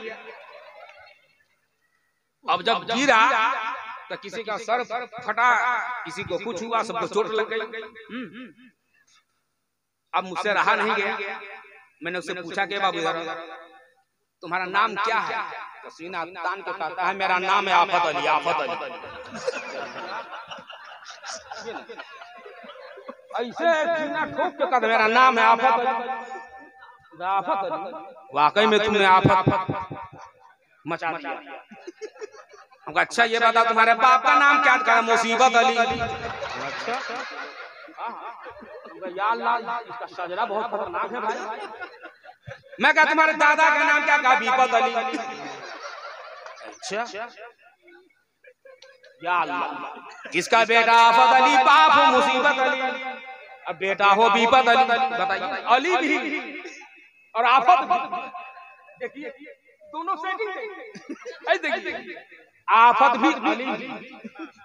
Speaker 1: अब जब गिरा तो किसी का सर फटा, किसी को कुछ हुआ, सबको चोट लग गई। अब मुझसे रहा नहीं गया, मैंने उससे पूछा कि बाबू तुम्हारा नाम क्या है? तो सीना तान के कहता है मेरा नाम है आफत अली। आफत अली ऐसे सीना ठोक के कहता मेरा नाम है आफत अली। आफत अली वाकई में तुमने आफत मचा दिया। हमको अच्छा ये बता तुम्हारे बाप का नाम क्या था? मुसीबत अली। अच्छा या अल्लाह, इसका शजरा बहुत खतरनाक है भाई। मैं कहा तुम्हारे दादा का नाम क्या? कहा बीपत अली। अच्छा या अल्लाह, किसका बेटा आफत अली, बाप हो मुसीबत अली, अब बेटा हो बीपत अली। बताइए, अली भी और आफत भी, देखिए दोनों सेटिंग देखिए, आफत भी अली,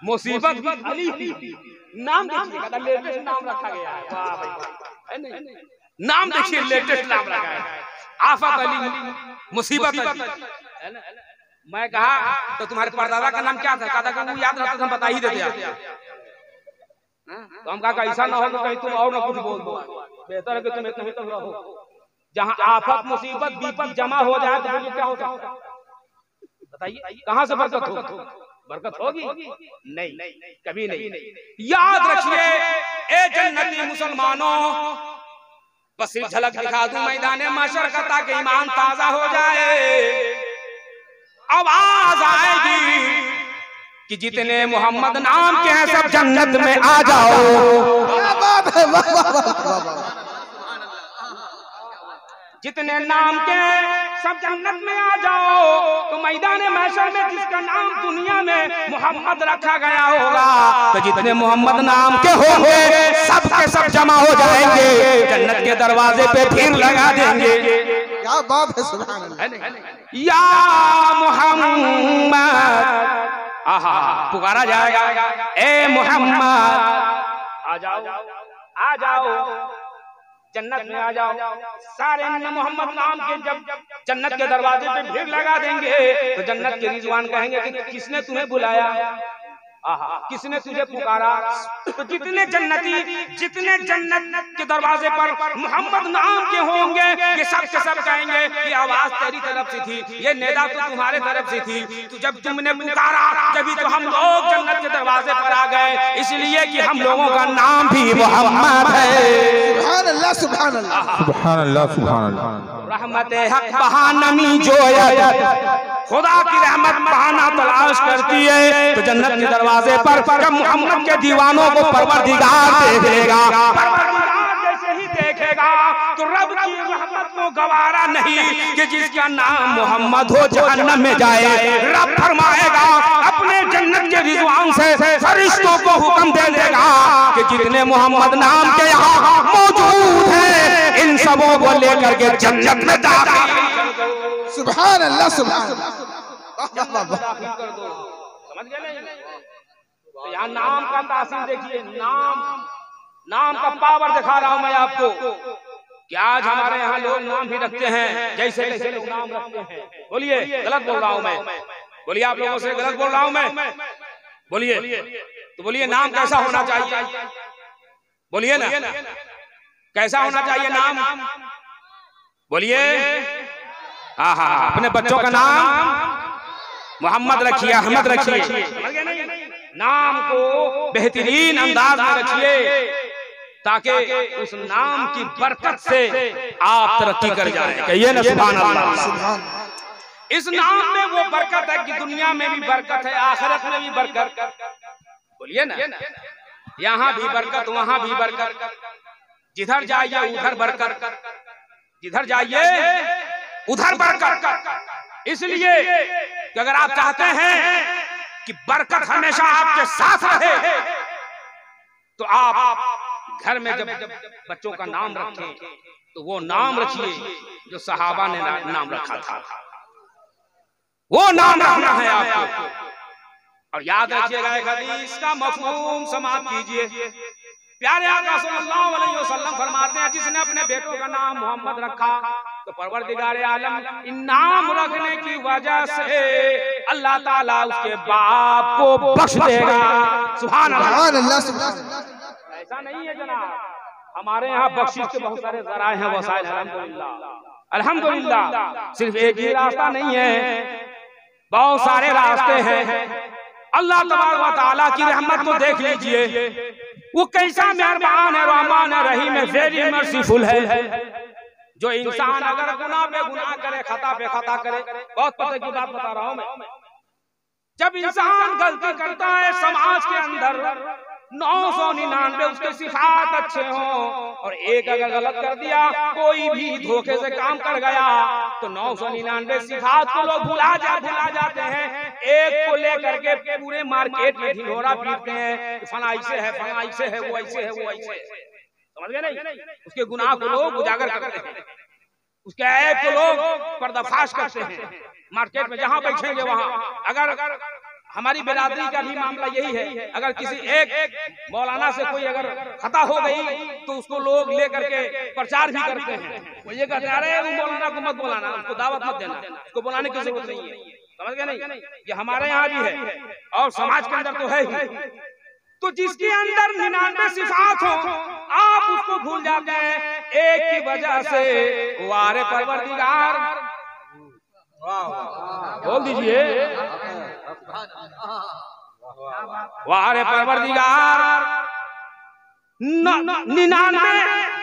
Speaker 1: मुसीबत भी अली। नाम देखिए, लेटेस्ट नाम रखा गया है। वाह भाई, नाम देखिए, लेटेस्ट नाम रखा है, आफत अली, मुसीबत अली। मैं कहा तो तुम्हारे परदादा का नाम क्या था? कहा था कि वो याद रहता, हम बता ही देते आप। तो हम कहा ऐसा ना हो तो कहीं तुम और ना कुछ बोल दो, बेहतर है कि तुम इतना ही तक रहो। जहाँ आफत मुसीबत विपत जमा हो जाए तो बोलिए क्या हो सकता है? बताइए कहाँ से बरकत हो? बरकत होगी नहीं, कभी नहीं। याद रखिए ए जन्नती मुसलमानों, बस सिर्फ झलक दिखा दूं मैदान महशर का ताकि ईमान ताजा हो जाए। आवाज आएगी कि जितने मोहम्मद नाम के हैं सब जन्नत में आ जाओ। जितने नाम के सब जन्नत में आ जाओ। तो मैदान महशर में जिसका नाम दुनिया में मोहम्मद रखा गया होगा, तो जितने मोहम्मद नाम के होंगे सब के सब जमा हो जाएंगे, जन्नत के दरवाजे पे भीड़ लगा देंगे।
Speaker 2: क्या बात है, सुभान अल्लाह।
Speaker 1: या मोहम्मद, आहा पुकारा जाएगा, ए मोहम्मद आ जाओ, आ जाओ जन्नत में आ जाओ। सारे मोहम्मद नाम के जब जन्नत के दरवाजे पे भीड़ लगा देंगे तो जन्नत के रिजवान कहेंगे कि किसने तुम्हें बुलाया, आहा किसने तुझे पुकारा। तो जितने जन्नत के दरवाजे पर मोहम्मद नाम के होंगे ये सब के सब कहेंगे कि आवाज तेरी तरफ से थी, ये निदा तो तुम्हारे तरफ से थी, तो जब तुमने पुकारा तभी तो हम लोग जन्नत के दरवाजे पर आ गए, इसलिए कि हम लोगों का नाम भी मोहम्मद है।
Speaker 2: सुभान अल्लाह, सुभान अल्लाह,
Speaker 4: सुभान अल्लाह, सुभान अल्लाह।
Speaker 1: रहमत हक बहानमी जोया, खुदा की रहमत बहाना तलाश करती है, तो जन्नत के दरवाजे पर जब मोहम्मद के दीवानों को परवरदिगार देखेगा, परवरदिगार जैसे ही देखेगा तो रब की रहमत को गवारा नहीं कि जिसका नाम मोहम्मद हो जहन्नम में जाए। रब फरमाएगा अपने जन्नत के रिजवान से फरिश्तों को हुक्म दे देगा कि जितने मोहम्मद नाम के यहाँ मौजूद हैं इन सबों को लेकर के जन्नत में दाखिल।
Speaker 2: सुभान अल्लाह, सुभान अल्लाह।
Speaker 1: समझ गए नहीं? तो यहाँ नाम का तासीर देखिए, नाम का पावर दिखा रहा हूं मैं आपको कि आज हमारे यहाँ लोग नाम भी रखते हैं जैसे जैसे लोग नाम रखते हैं। बोलिए गलत बोल रहा हूं मैं, बोलिए आप लोगों से गलत बोल रहा हूं मैं, बोलिए तो बोलिए नाम कैसा होना चाहिए, बोलिए ना कैसा होना चाहिए नाम, बोलिए। आहा अपने बच्चों का नाम मोहम्मद रखिए, अहमद रखिए, नाम को बेहतरीन अंदाज में रखिए ताकि उस नाम की बरकत से आप तरक्की कर जाएं। कहिए ना सुभान अल्लाह। इस नाम में वो बरकत है कि दुनिया में भी बरकत है, आखिरत में भी बरकत। बोलिए ना, यहाँ भी बरकत, वहां भी बरकत, जिधर जाइए उधर बरकत, जिधर जाइए उधर बरकत। इसलिए कि अगर आप चाहते हैं कि बरकत हमेशा आपके साथ रहे तो आप घर में जब बच्चों का नाम रखें तो वो नाम रखिए जो सहाबा ने नाम रखा था, वो नाम रखना है आपको। और याद रखिएगा एक हदीस का मफहूम समाप्त कीजिए। प्यारे आका सल्लल्लाहु अलैहि वसल्लम फरमाते हैं जिसने अपने बेटों का नाम मोहम्मद रखा तो परवरदिगार आलम इन नाम रखने की वजह से अल्लाह ताला उसके बाप को बख्श देगा। सुभान अल्लाह, सुभान अल्लाह। ऐसा नहीं है जनाब, हमारे यहाँ बख्शिश के बहुत सारे ज़राए हैं, वसाइल, अल्हम्दुलिल्लाह अल्हम्दुलिल्लाह। सिर्फ एक ही रास्ता नहीं है, बहुत सारे रास्ते हैं। अल्लाह तबारक व तआला की रहमत को देख लीजिए, वो कैसा मेहरबान है, रहमान है, रहीम है, वेरी मर्सीफुल है। जो इंसान अगर गुनाह पे गुनाह करे, खता पे खता करे, बहुत पते की बात बता रहा हूं मैं, जब इंसान गलती करता है समाज के अंदर 999 उसके सिफात अच्छे हों और एक अगर गलत कर दिया, कोई भी धोखे से काम कर गया तो 999 सिफात को लोग भुला जाते हैं। एक को लेकर के पूरे मार्केट में ढिढोरा पीटते हैं, फला ऐसे है, फला ऐसे है, वो ऐसे है, वो ऐसे है। समझ गए नहीं? उसके गुनाह को लोग उजागर करते हैं, उसके ऐब को लोग पर्दाफाश करते हैं। मार्केट में जहां बैठेंगे वहां, अगर हमारी बिरादरी का भी मामला यही है, अगर किसी एक मौलाना से कोई अगर खता हो गई तो उसको लोग लेकर के प्रचार भी करते हैं। वो ये कहते हैं अरे वो मौलाना को मत बुलाना, उसको दावत मत देना, उसको बुलाने की जरूरत नहीं है। समझ गए नहीं? ये हमारे यहाँ भी है और समाज के अंदर तो है ही। तो जिसके अंदर 99 सिफात हो आप उसको भूल जाते हैं एक की वजह से। वारे परवरदिगार, बोल दीजिए, वारे परवरदिगार 99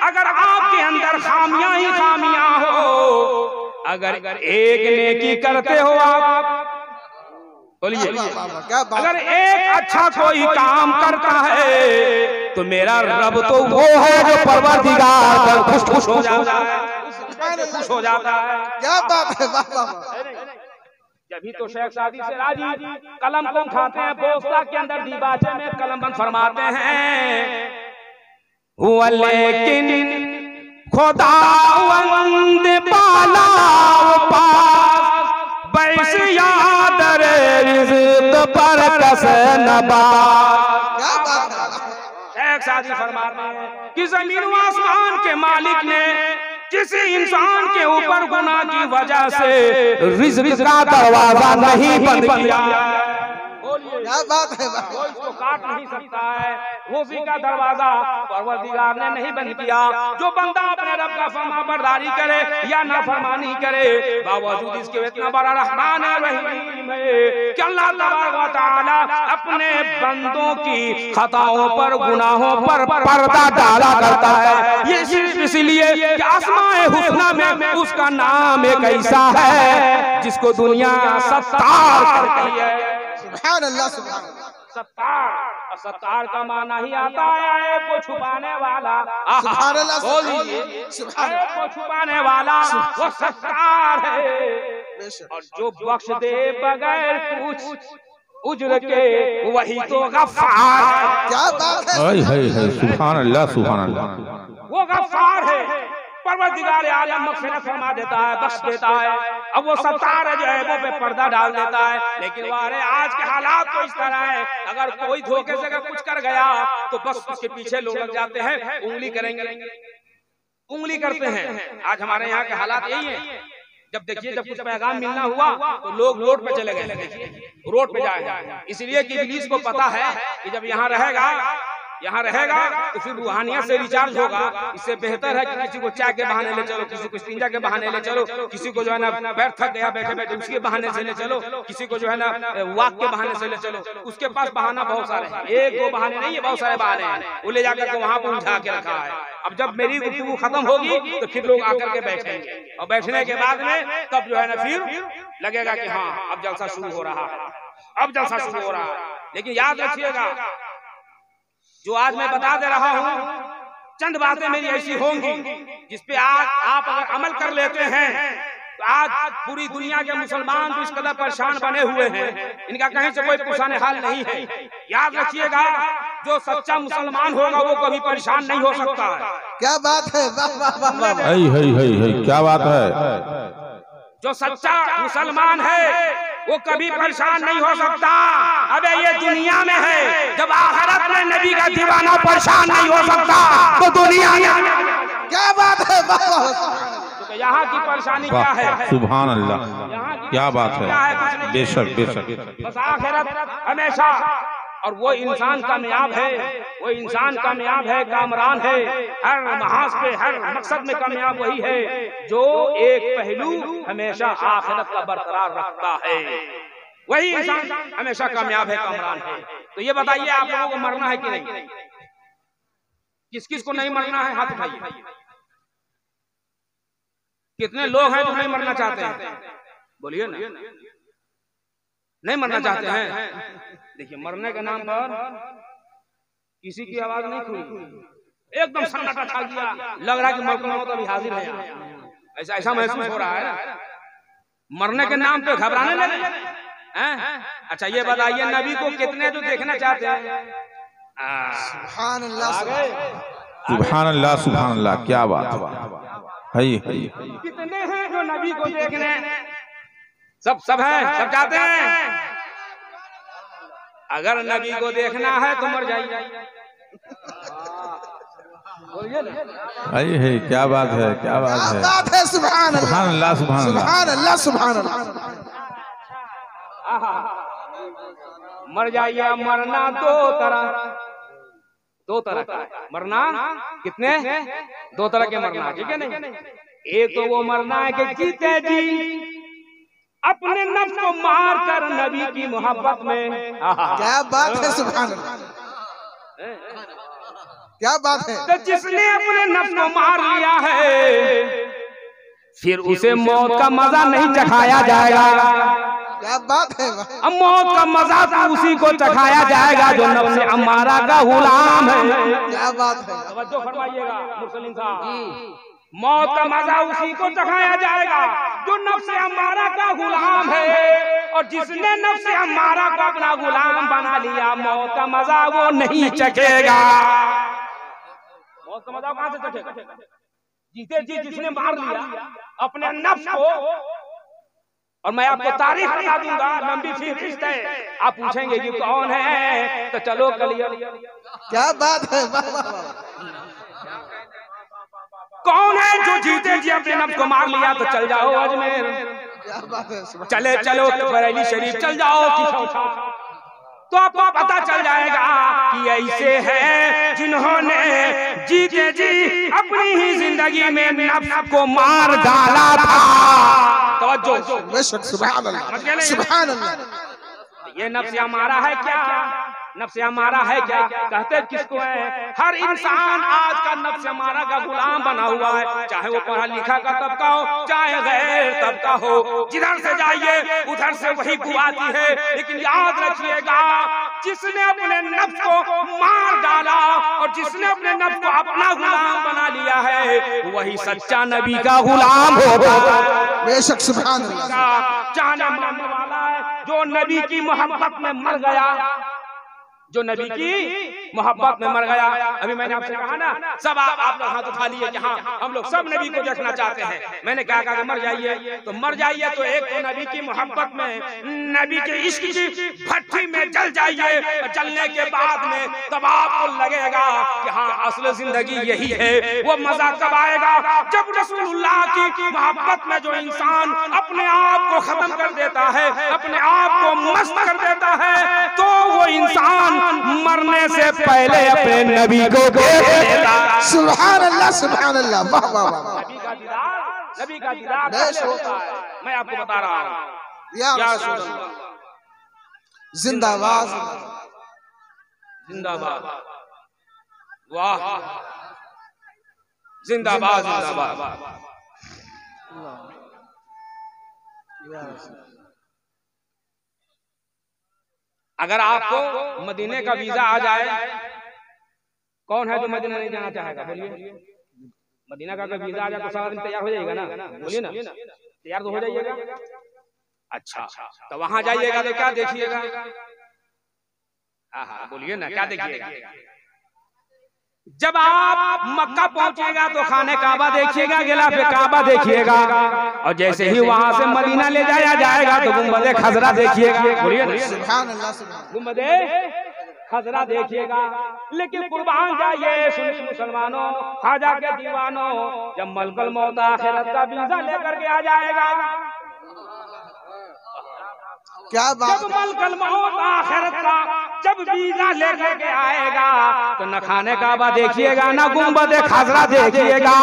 Speaker 1: अगर आपके अंदर खामियां ही खामियां हो, अगर एक नेकी करते हो आप, बोलिए, अगर एक अच्छा कोई काम करता है तो मेरा रब तो वो है जो परवरदिगार पर खुश हो जाता है, खुश हो जाता है।
Speaker 2: क्या बात है, वाह वाह।
Speaker 1: जब ही तो शेख सादी से राजी कलम को उठाते हैं, पोस्ता के अंदर दीबाचे में कलम बंद फरमाते हैं, हुआ लेकिन खुदावंद बाला पास बैस याद रे रिज़्क़ पर कस नबाज। शेख सादी फरमाते हैं कि जमीन व आसमान के मालिक ने किसी इंसान के ऊपर गुनाह की वजह से रिज़्क़ का दरवाजा नहीं बंद किया।
Speaker 2: क्या बात है,
Speaker 1: वो इसको काट नहीं सकता है, रोज़ी का दरवाजा परवरदिगार ने नहीं बंद किया। जो बंदा अपने रब का फरमाबरदारी करे या नाफरमानी करे, बावजूद इसके इतना बड़ा रहमान है, रहीम है कि अल्लाह तबारक व तआला अपने बंदों की खताओं पर, गुनाहों पर पर्दा डाला करता है। ये सिर्फ इसलिए कि अस्माए हुस्ना में उसका नाम एक ऐसा है जिसको दुनिया सत्तार करती है।
Speaker 2: सुभान अल्लाह, सुभान अल्लाह।
Speaker 1: सत्तार, और सत्तार का माना ही आता है ऐब को छुपाने वाला।
Speaker 2: सुभान अल्लाह,
Speaker 1: बोलिए,
Speaker 2: सुभान
Speaker 1: ऐब को छुपाने वाला वो सत्तार है, और जो बख्श दे बगैर कुछ उज्र के वही तो गफ्फार है।
Speaker 2: क्या बात है,
Speaker 4: हाय सुभान अल्लाह, सुभान अल्लाह।
Speaker 1: वो गफ्फार है, परवरदिगार आलम मग़फ़िरत फरमा देता है, बख्श देता है। अब वो सत्तार है जो ऐबों पे पर्दा डाल देता है। लेकिन वारे आज के हालात तो इस तरह है, अगर कोई धोखे से अगर कुछ कर गया तो बस उसके पीछे लोग लग जाते हैं, उंगली करेंगे, उंगली करते हैं। आज हमारे यहाँ के हालात यही है। जब देखिए जब कुछ पैगाम मिलना हुआ तो लोग रोड पे चले गए, देखिए रोड पे जाए, इसलिए कि इब्लीस को पता है कि जब यहाँ रहेगा तो फिर रूहानियत से रिचार्ज होगा। इससे बेहतर है कि किसी को चाय के बहाने ले चलो, किसी को स्टिंजा के बहाने ले चलो, किसी को जो है ना पैर थक गया बैठे बैठे उसके बहाने से ले चलो, किसी को जो है ना वॉक के बहाने से ले चलो। उसके पास बहाना बहुत सारे हैं, एक दो बहाने नहीं है, बहुत सारे बहाने हैं। वो ले जाकर के वहां पर उठा के रखा है। अब जब मेरी गुफ्तगू खत्म होगी तो फिर लोग आकर के बैठेंगे, और बैठने के बाद में तब जो है ना फिर लगेगा कि हाँ अब जलसा शुरू हो रहा है, अब जलसा शुरू हो रहा है। लेकिन याद रखिएगा, जो आज मैं बता दे रहा हूँ, चंद बातें मेरी ऐसी होंगी जिसपे आज आप अगर अमल कर लेते हैं तो आज पूरी दुनिया के मुसलमान तो इस कदर परेशान बने हुए हैं, इनका कहीं से कोई पुराने हाल नहीं है। याद रखिएगा, जो सच्चा मुसलमान होगा वो कभी परेशान नहीं हो सकता है।
Speaker 2: क्या बात है, वाह वाह वाह वाह।
Speaker 4: क्या बात है।
Speaker 1: जो सच्चा मुसलमान है वो कभी परेशान नहीं हो सकता। अबे ये दुनिया में है, जब आखिरत में नबी का दीवाना परेशान नहीं हो सकता तो दुनिया में
Speaker 2: क्या बात है,
Speaker 1: तो यहाँ की परेशानी क्या है?
Speaker 4: सुभान अल्लाह, क्या बात है। बेशक बेशक,
Speaker 1: बस आखिरत हमेशा, और वो इंसान कामयाब है, वो इंसान कामयाब है, कामरान है, हर महाज पे हर मकसद में कामयाब वही है जो एक पहलू हमेशा आखिरत का बरकरार रखता है। वही इंसान हमेशा कामयाब है, कामरान है। तो ये बताइए, आप लोगों को मरना है कि नहीं? किस किस को नहीं मरना है, हाथ उठाइए। कितने लोग हैं जो नहीं मरना चाहते हैं? बोलिए ना, नहीं मरना चाहते हैं। देखिए, मरने के नाम पर किसी की आवाज नहीं खुली, एकदम सन्नाटा छा गया, लग रहा है कि मौत अभी हाजिर है। ऐसा महसूस हो रहा है। मरने के नाम पे घबराने लगे हैं। अच्छा ये बताइए, नबी को कितने जो देखना चाहते हैं?
Speaker 2: सुभान अल्लाह,
Speaker 4: सुभान अल्लाह, सुभान अल्लाह, क्या बात है।
Speaker 1: कितने हैं जो नबी को देखने? सब हैं, सब चाहते हैं। अगर नबी को देखना है तो मर जाइए।
Speaker 4: है, क्या बात है, क्या बात है,
Speaker 2: बात है। सुभान अल्लाह,
Speaker 4: सुभान अल्लाह,
Speaker 2: सुभान अल्लाह, सुभान अल्लाह।
Speaker 1: मर जाइए। मरना दो तरह का है। मरना कितने? दो तरह के मरना, ठीक है नहीं? एक तो वो मरना है कि जीते जी अपने नफ्स को मार कर नबी की मोहब्बत में।
Speaker 2: क्या बात है, सुभान अल्लाह, क्या बात है।
Speaker 1: तो जिसने अपने नफ्स को मार लिया है फिर उसे मौत का मजा नहीं चखाया जाएगा।
Speaker 2: क्या बात है।
Speaker 1: अब मौत का मजा तो उसी को चखाया जाएगा जो नफ्स अम्मारा का गुलाम है।
Speaker 2: क्या बात है।
Speaker 1: तवज्जो फरमाइएगा मुरसलीन साहब, मौत का मजा उसी को चखाया जाएगा जो नफ्स अम्मारा का गुलाम है। और जिसने नफ्स अम्मारा को अपना गुलाम बना लिया, मौत का मजा वो नहीं चखेगा। मौत का मजा कहां से चखेगा? जीते जी जिसने मार लिया अपने नफ्स को, और मैं आपको तारीफ बता दूंगा, लंबी फहरिस्त है, आप पूछेंगे कि कौन है, तो चलो कलिया।
Speaker 2: क्या बात है,
Speaker 1: कौन है जो जीते जी अपने नफ्स को मार लिया? तो चल जाओ अजमेर,
Speaker 2: क्या बात है,
Speaker 1: चले चलो बरेली शरीफ चल जाओ, तो आपको पता चल जाएगा कि ऐसे हैं जिन्होंने जीते जी अपनी ही जिंदगी में नफ्स को मार डाला था। तवज्जो,
Speaker 2: बेशक, सुभान अल्लाह, सुभान अल्लाह।
Speaker 1: ये नफ्स हमारा है क्या? नफ्स हमारा है क्या? कहते किसको है? हर इंसान आज का नफ्स हमारा का गुलाम बना हुआ है, चाहे वो पढ़ा लिखा का तबका हो, चाहे गैर तबका हो। जिधर से जाइए उधर से वही बुआती है। लेकिन याद रखिएगा, जिसने अपने नफ्स को मार डाला और जिसने अपने नफ्स को अपना गुलाम बना लिया है, वही सच्चा नबी का गुलाम होगा।
Speaker 2: बेशक, सुभान अल्लाह।
Speaker 1: चाहने मानने वाला है जो नबी की मोहब्बत में मर गया, जो नबी की मोहब्बत में मर गया। अभी मैंने आपसे कहा ना, सब आप लोग हाथ उठा लिए कि हाँ हम लोग सब नबी को देखना चाहते हैं। मैंने क्या कहा, मर जाइए तो मर जाइए, तो एक तो नबी की मोहब्बत में, नबी के इश्क की भट्टी में जल जाइए, और जलने के बाद में तब आपको लगेगा कि हाँ असल जिंदगी यही है। वो मजा कब आएगा? जब रसूलुल्लाह की मोहब्बत में जो इंसान अपने आप को खत्म कर देता है, अपने आप को मस्त कर देता है, तो वो इंसान मरने से पहले अपने नबी को देख लेता।
Speaker 2: सुभान अल्लाह, सुभान अल्लाह, वाह वाह वाह।
Speaker 1: नबी का दीदार कैसे होता है, मैं आपको बता रहा हूँ। या रसूल अल्लाह,
Speaker 2: जिंदाबाद,
Speaker 1: जिंदाबाद, वाह, जिंदाबाद, जिंदाबाद। अगर आपको मदीने का वीजा आ जाए, कौन है जो मदीना नहीं जाना चाहेगा? बोलिए। मदीना का अगर वीजा आ जाए तो सारा दिन तैयार हो जाएगा ना? बोलिए ना, तैयार तो हो जाइएगा। अच्छा, तो वहां जाइएगा तो क्या देखिएगा? बोलिए ना, क्या देखिएगा? जब आप मक्का पहुंचेगा तो खाने काबा देखिएगा, गिलाफ काबा देखिएगा, और जैसे ही वहां से मदीना ले जाया जाएगा तो गुंबदे खजरा देखिएगा। बोलिए ना, गुंबदे खजरा देखिएगा। लेकिन कुर्बान जाइए सुन्नी मुसलमानों, खाजा के दीवानों, जब मलकल मौत आखिरत का वीजा लेकर के आ जाएगा,
Speaker 2: क्या बात,
Speaker 1: जब मलकल मौत आखिरत का जब वीजा लेकर के आएगा, तो न खाने काबा देखिएगा, न गुंबद खजरा देखिएगा,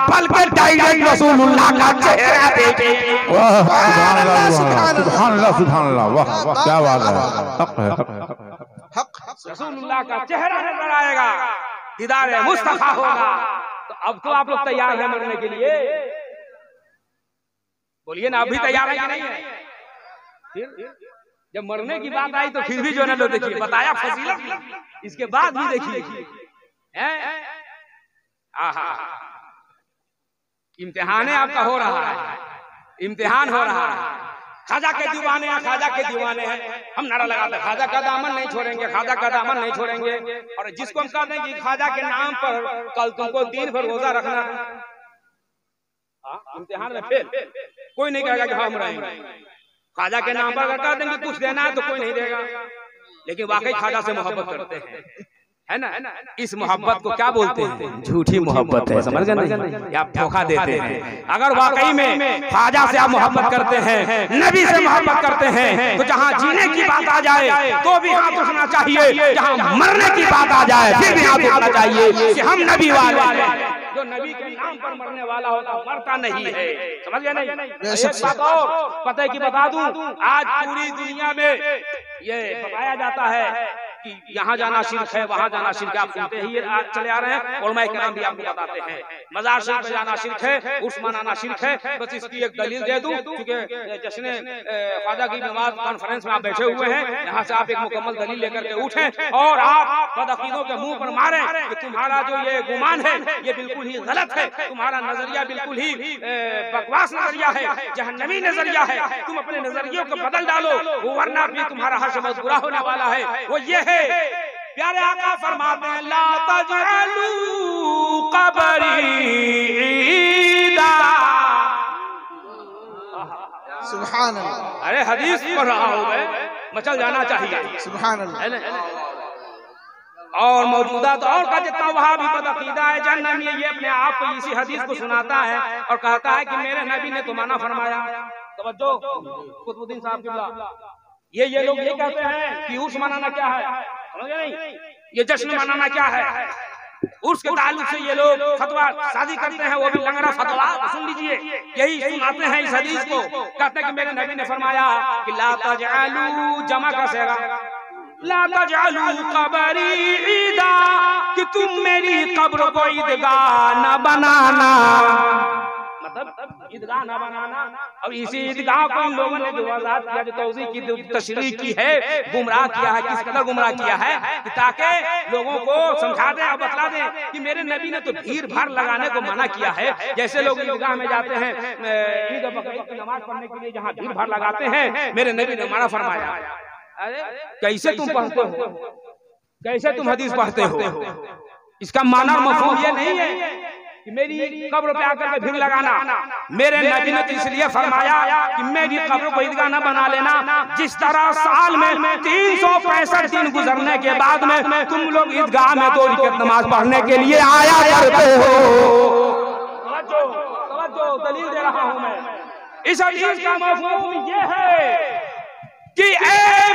Speaker 1: बल्कि डायरेक्ट रसूलुल्लाह का चेहरा देखिएगा।
Speaker 4: सुभान अल्लाह, सुभान अल्लाह, सुभान अल्लाह, वाह वाह, क्या बात है, हक है।
Speaker 1: रसूलुल्लाह का चेहरा नजर आएगा, दीदार मुस्तफा होगा। तो अब तो आप लोग तैयार हैं मरने के लिए? बोलिए ना, अभी तैयार है कि नहीं है? फिर जब मरने की बात आई तो फिर भी जो है ना, लो देखिए, बताया फजीलत, इसके बाद भी देखिए, इम्तिहान आपका हो रहा है, इम्तिहान हो रहा है। खाजा के दीवाने हैं, खाजा के दीवाने हैं, हम नारा लगाते हैं खाजा का दामन नहीं छोड़ेंगे, खाजा का दामन नहीं छोड़ेंगे। और जिसको हम कह दें कि खाजा के नाम पर कल तुमको दिन भर रोजा रखना है, इम्तिहान में फेल, कोई नहीं कहेगा कि हम रहेंगे। खाजा के नाम पर अगर कह देंगे कुछ देना है तो कोई नहीं देगा। लेकिन वाकई खाजा से मोहब्बत करते हैं, है ना? इस मोहब्बत को क्या बोलते हैं? झूठी मोहब्बत है, समझ गए नहीं? आप धोखा देते हैं। अगर वाकई में खाजा से आप मोहब्बत करते हैं, नबी से मोहब्बत करते हैं, तो जहाँ जीने की बात आ जाए तो भी हाथ उठना चाहिए, जहाँ मरने की बात आ जाए फिर भी हाथ उठना चाहिए कि हम नबी वाले हैं। जो नबी के नाम पर मरने वाला होता मरता नहीं है, समझ गए नहीं? एक बात और पता है कि बता दूं, आज पूरी दुनिया में ये बताया जाता है कि यहाँ जाना शिर्क है, वहाँ जाना शिर्क है, आप सुनते ही चले आ रहे हैं। उलमा इकराम भी आपको बताते हैं मजार शरीफ में जाना शिर्क है, उर्स मनाना शिर्क है। बस इसकी एक दलील दे दूं, क्योंकि जश्न ख्वाजा की नमाज कॉन्फ्रेंस में आप बैठे हुए हैं, यहाँ से आप एक मुकम्मल दलील लेकर के उठें और आप बदअकीदों के मुंह पर मारें कि तुम्हारा जो ये गुमान है ये बिल्कुल ही गलत है, तुम्हारा नजरिया बिल्कुल ही बकवास नजरिया है, जहन्नमी नजरिया है, तुम अपने नजरियों को बदल डालो, वरना भी तुम्हारा हश्र बहुत बुरा होने वाला है। वो ये है, प्यारे आका फरमाते हैं ला तजअलू क़ब्री ईदा।
Speaker 2: सुभान अल्लाह।
Speaker 1: अरे हदीस पढ़ रहा हूं मैं, मचल जाना चाहिए।
Speaker 2: सुभान अल्लाह।
Speaker 1: और मौजूदा दौर का जितना वहाँ भी बदअकीदा है जहन्नमी, ये अपने आप को इसी हदीस को सुनाता है और कहता है कि मेरे नबी ने तो माना फरमाया। तवज्जो कुतुबुद्दीन साहब किबला, ये लोग ये कहते हैं कि उर्स मनाना क्या है, समझे नहीं, ये जश्न मनाना क्या है। उर्स के ताल्लुक से ये लोग फतवा शादी करते हैं, वो भी लंगड़ा फतवा। सुन लीजिए, यही सुनाते हैं इस हदीस को, कहते हैं कि मेरे नबी ने फरमाया कि ला तजअलू, जमा का सेगा, ला तजअलू क़ब्री ईदा, कि तुम मेरी कब्र को ईदगाह न बनाना, मतलब ईदगाह न बनाना। अब इसी ईदगाह को इन लोगों ने जो वजाहत किया, जो तौज़ीह की, जो तशरीह की है, गुमराह किया है। किस कदर गुमराह किया है कि ताकि लोगों को समझा दें और बतला दें कि मेरे नबी ने तो भीड़ भाड़ लगाने को मना किया है। जैसे लोग ईदगाह में जाते हैं ईद और बकरीद की नमाज पढ़ने के लिए, जहाँ भीड़ भाड़ लगाते हैं, मेरे नबी ने मना फरमाया। अरे कैसे तुम पढ़ते हो, कैसे तुम हदीस पढ़ते हो? इसका माना और मफहूम ये नहीं है कि मेरी कब्र पे आकर के भीड़ लगाना। मेरे नबी ने तो इसलिए फरमाया कि मेरी कब्र को ईदगाह न बना लेना। जिस तरह साल में 365 दिन गुजरने के बाद में तुम लोग ईदगाह में 2 रकात नमाज पढ़ने के लिए आया करते हो। तवज्जो, दलील दे रहा हूं मैं। इस हदीस का मफहूम ये है कि ए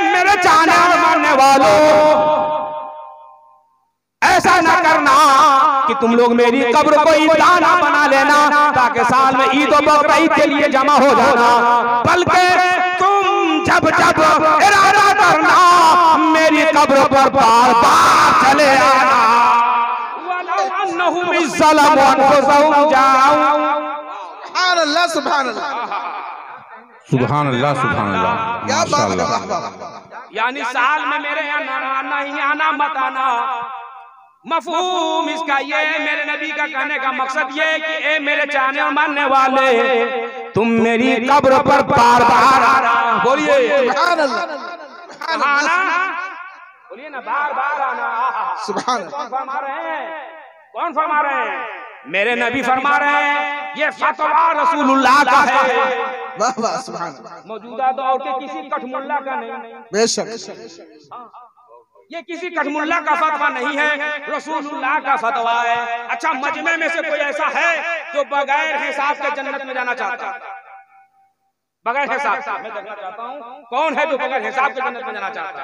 Speaker 1: मेरे चाहने और मानने वालों, ऐसा न करना कि तुम लोग मेरी कब्र को ईदगाह ना बना लेना ताकि साल में ईद और बकरीद के लिए जमा हो जाना, बल्कि तुम जब जब इरादा करना मेरी कब्र पर बार बार चले आना।
Speaker 2: सुभान अल्लाह, सुभान अल्लाह,
Speaker 4: सुभान अल्लाह, सुभान अल्लाह।
Speaker 2: क्या बात।
Speaker 1: यानी साल में मेरे यहाँ आना ही आना, मत आना। मफहूम इसका ये है, मेरे नबी का कहने का मकसद ये है कि ए मेरे चाहने और मानने वाले, तुम मेरी कब्र पर बार बार आना। बोलिए
Speaker 2: सुभान अल्लाह,
Speaker 1: आना, बोलिए ना, बार बार आना।
Speaker 2: सुभान अल्लाह।
Speaker 1: कौन फरमा रहे हैं, कौन फरमा रहे हैं? मेरे नबी फरमा रहे हैं। ये फतवा रसूलुल्लाह का है।
Speaker 2: वाह वाह, सुभान अल्लाह।
Speaker 1: मौजूदा दौर के किसी कठमुल्ला का नहीं,
Speaker 2: बेशक
Speaker 1: ये किसी कठमुल्ला का फतवा नहीं है, रसूलुल्लाह का फतवा है। अच्छा, मजमे में से कोई ऐसा है जो बगैर हिसाब के जन्नत में जाना चाहता है? बगैर हिसाब, मैं देखना चाहता हूँ कौन है जो बगैर हिसाब के जन्नत में जाना चाहता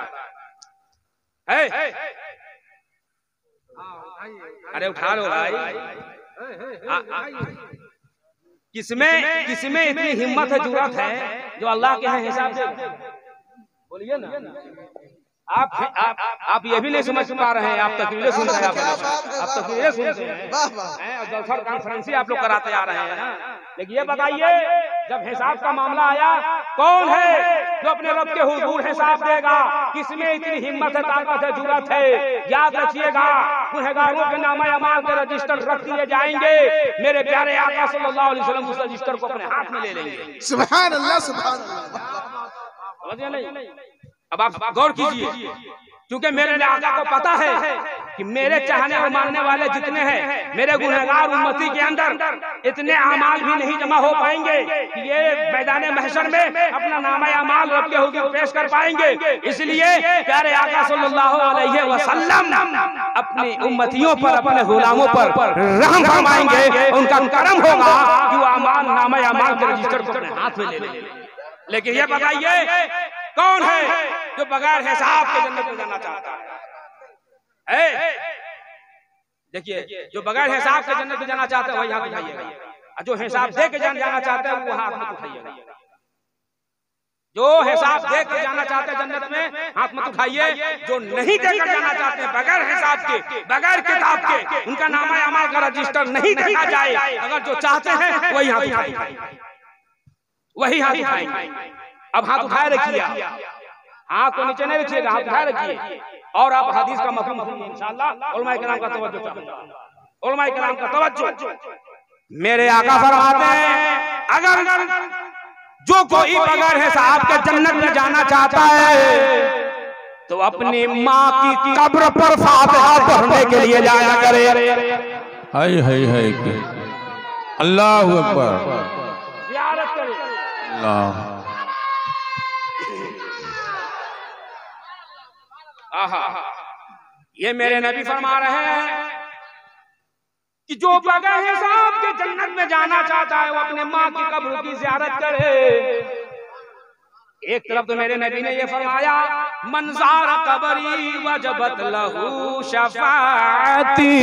Speaker 1: है? अरे उठा लो भाई। किसमें इतनी हिम्मत है, जुर्रत है जो अल्लाह के यहाँ हिसाब दे? बोलिए ना। आप ये भी नहीं समझ पा रहे हैं, आप तकरीरें सुन रहे हैं, आप तकरीरें सुनते हैं और जलसर कॉन्फ्रेंस आप लोग कराते आ रहे हैं ना। लेकिन ये बताइए, जब हिसाब का मामला आया, कौन है जो अपने रब के हुजूर हिसाब देगा? किसमें इतनी हिम्मत है, ताकत है, जुर्रत है? याद रखिएगा, गुनहगारों के नामा अमाल के रजिस्टर रख दिए जाएंगे। मेरे प्यारे आका सल्लल्लाहु अलैहि वसल्लम उस रजिस्टर को अपने हाथ में ले लेंगे।
Speaker 2: सुभान अल्लाह, सुभान अल्लाह।
Speaker 1: समझिए नहीं? अब आप गौर कीजिए, क्योंकि मेरे आका को पता है कि मेरे चाहने और मानने वाले जितने हैं, मेरे गुनहगार उम्मती के अंदर इतने अमाल भी नहीं जमा हो पाएंगे कि ये मैदान महशर में अपना नामा अमाल रब के हुजूर पेश कर पाएंगे। इसलिए प्यारे आका सल्लल्लाहु अलैहि वसल्लम अपनी उम्मतियों पर, अपने गुलामों पर रहम फरमाएंगे। उनका करम होगा कि वो अमाल, नामा अमाल के रजिस्टर को अपने हाथ में ले लेंगे। लेकिन ये बताइए, कौन है जो बगैर हिसाब के जन्नत में जाना चाहता है? देखिए, जो बगैर हिसाब के जन्नत में जाना चाहता है वही हाथ उठाइएगा, और जो हिसाब दे के जाना चाहता है वो हाथ मत उठाइएगा। जो हिसाब देकर जाना चाहते हैं जन्नत में हाथ मत उठाइए, जो नहीं देकर जाना चाहते हैं बगैर हिसाब के बगैर किताब के उनका नामा अमाल का रजिस्टर नहीं देखा जाए, अगर जो चाहते हैं वही हाथ उठाएंगे, वही हाथ उठाएंगे। अब हाथ उठाए रखिए, हाथ को नीचे नहीं रखिएगा, हाथ उठाए रखिए और आप हदीस का मफहूम सुनिए इंशाअल्लाह। उलमाए किराम का तवज्जो चाहिए, उलमाए किराम का तवज्जो। मेरे आका फरमाते हैं अगर जो कोई बगैर हिसाब के जन्नत में जाना चाहता है तो अपनी माँ की कब्र पर फातिहा पढ़ने के लिए जाया करे।
Speaker 4: हाय हाय हाय, अल्लाह अकबर,
Speaker 1: ज़ियारत करे।
Speaker 4: अल्लाह,
Speaker 1: आहा, ये मेरे नबी फरमा रहे हैं कि जो बगैर हिसाब के जन्नत में जाना चाहता है वो अपने माँ की कब्र की ज़ियारत करे। एक तरफ तो मेरे नबी ने ये फरमाया मन ज़ारा कबरी वजबत लहू शफाअती,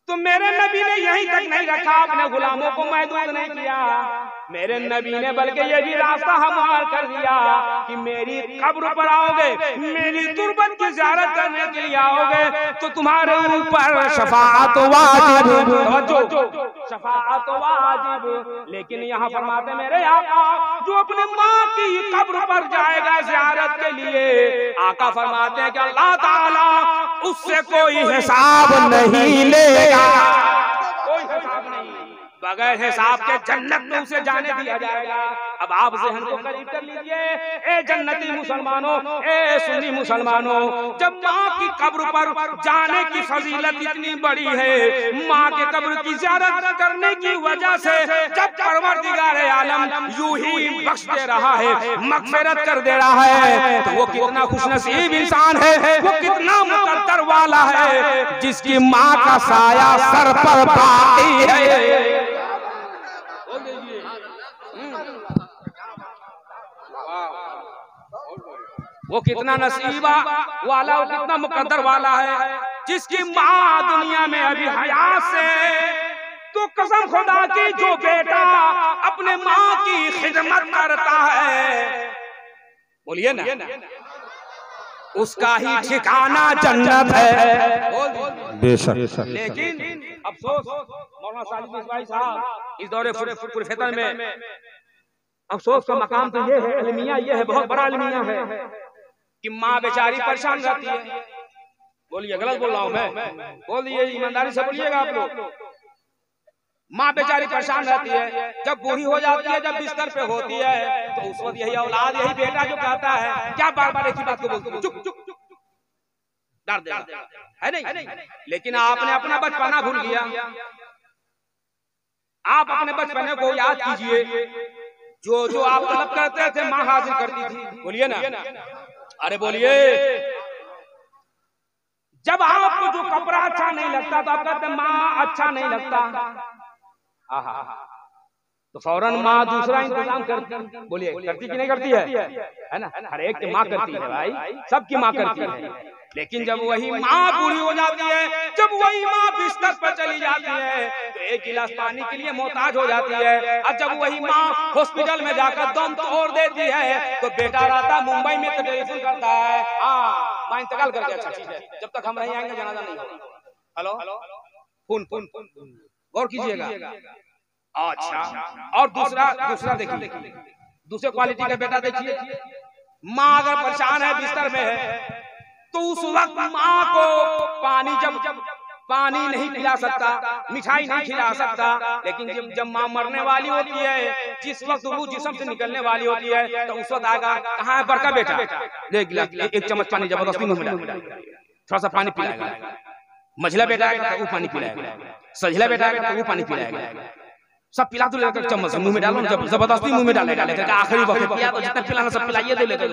Speaker 1: तो मेरे नबी ने यहीं तक नहीं रखा, अपने गुलामों को महदूद नहीं किया। मेरे नबी ने बल्कि ये भी रास्ता हमार कर दिया कि मेरी कब्र पर आओगे, मेरी तुरबत की ज़ियारत करने के लिए आओगे तो तुम्हारे ऊपर शफाअत वाजिब, शफाअत वाजिब। लेकिन यहाँ फरमाते मेरे आका जो अपने माँ की कब्र पर जाएगा ज़ियारत के लिए, आका फरमाते हैं कि अल्लाह ताला उससे कोई हिसाब नहीं लेगा, कोई हिसाब नहीं, बगैर हिसाब के जन्नत में उसे जाने दिया जाएगा। अब आप ज़हन को करीब कर लीजिए, ए जन्नती मुसलमानों, ए सुन्नी मुसलमानों, जब माँ की कब्र पर जाने की फजीलत इतनी बड़ी है, माँ के कब्र की ज़ियारत करने की वजह से जब परवरदिगार आलम यूं ही बख्श दे रहा है, मग़फ़िरत कर दे रहा है, तो वो कितना खुशनसीब इंसान है, वो कितना मुक़द्दर वाला है जिसकी माँ का साया सर पर बाकी है। वो कितना नसीबा वाला, वो कितना मुकद्दर वाला है जिसकी माँ दुनिया में अभी हयात से, तो कसम खुदा की जो बेटा अपने माँ की खिदमत करता है, बोलिए ना, उसका ही ठिकाना जन्नत है
Speaker 4: बेशक।
Speaker 1: लेकिन अफसोस मौलाना सालिम मिसबाही साहब इस दौरे फुरफितन में अफसोस का मकाम तो ये है, अलमिया ये है, बहुत बड़ा अलमिया है कि माँ बेचारी परेशान रहती है। बोलिए गलत बोल रहा हूँ मैं, बोलिए ईमानदारी से बोलिएगा आप लोग। माँ बेचारी परेशान रहती है, जब बूढ़ी हो जाती है, जब बिस्तर पे होती है, तो उस वक्त यही औलाद यही बेटा जो कहता है क्या बार बार एक ही बात को बोलते हो, चुप चुप डर देगा, है नहीं? लेकिन आपने अपना बचपना भूल गया। आप अपने बचपने को याद कीजिए, जो जो आप तलब करते थे माँ हाजिर करती थी, बोलिए ना, अरे बोलिए। जब आपको जो कपड़ा अच्छा नहीं लगता तो आप कहते माँ अच्छा नहीं लगता, आहा, तो फौरन माँ दूसरा इंतजाम करती, बोलिए करती कि नहीं करती है ना? हर एक की माँ करती है भाई, सबकी माँ करती है। लेकिन जब वही माँ बूढ़ी हो जाती है, जब वही माँ बिस्तर पर चली जाती है, तो एक गिलास पानी के लिए मोहताज हो जाती है। और जब वही माँ हॉस्पिटल में जाकर दम तोड़ देती है, तो बेटा रहता मुंबई में तो टेलीफोन करता है, हाँ माँ इंतकाल कर गया, अच्छा ठीक है, जब तक हम नहीं आएंगे जनाजा नहीं होगा। हेलो फोन फोन गौर कीजिएगा। अच्छा, और दूसरा देखिए, दूसरे क्वालिटी का बेटा देखिए, माँ अगर परेशान है, बिस्तर में है, तो उस वक्त माँ को पानी नहीं पिला सकता, मिठाई नहीं खिला सकता। लेकिन जब माँ मरने वाली होती है, जिस वक्त रूह जिस्म से निकलने वाली होती है, तो उस वक्त आएगा, कहाँ है बड़का बेटा, एक चम्मच पानी जबरदस्ती मुंह में डाल, थोड़ा सा पानी पिलाएगा। मझला बेटा आएगा तो वो पानी पिलाएगा, सझला बेटा आएगा तो वो पानी पिलाएगा। सब पिला तो लेकर चम्मच मुंह में डालो, जब जबरदस्ती मुंह में डालेगा, लेकर आखिरी वक्त पिया तो जितना पिलाना सब पिलाइए दो लेकर।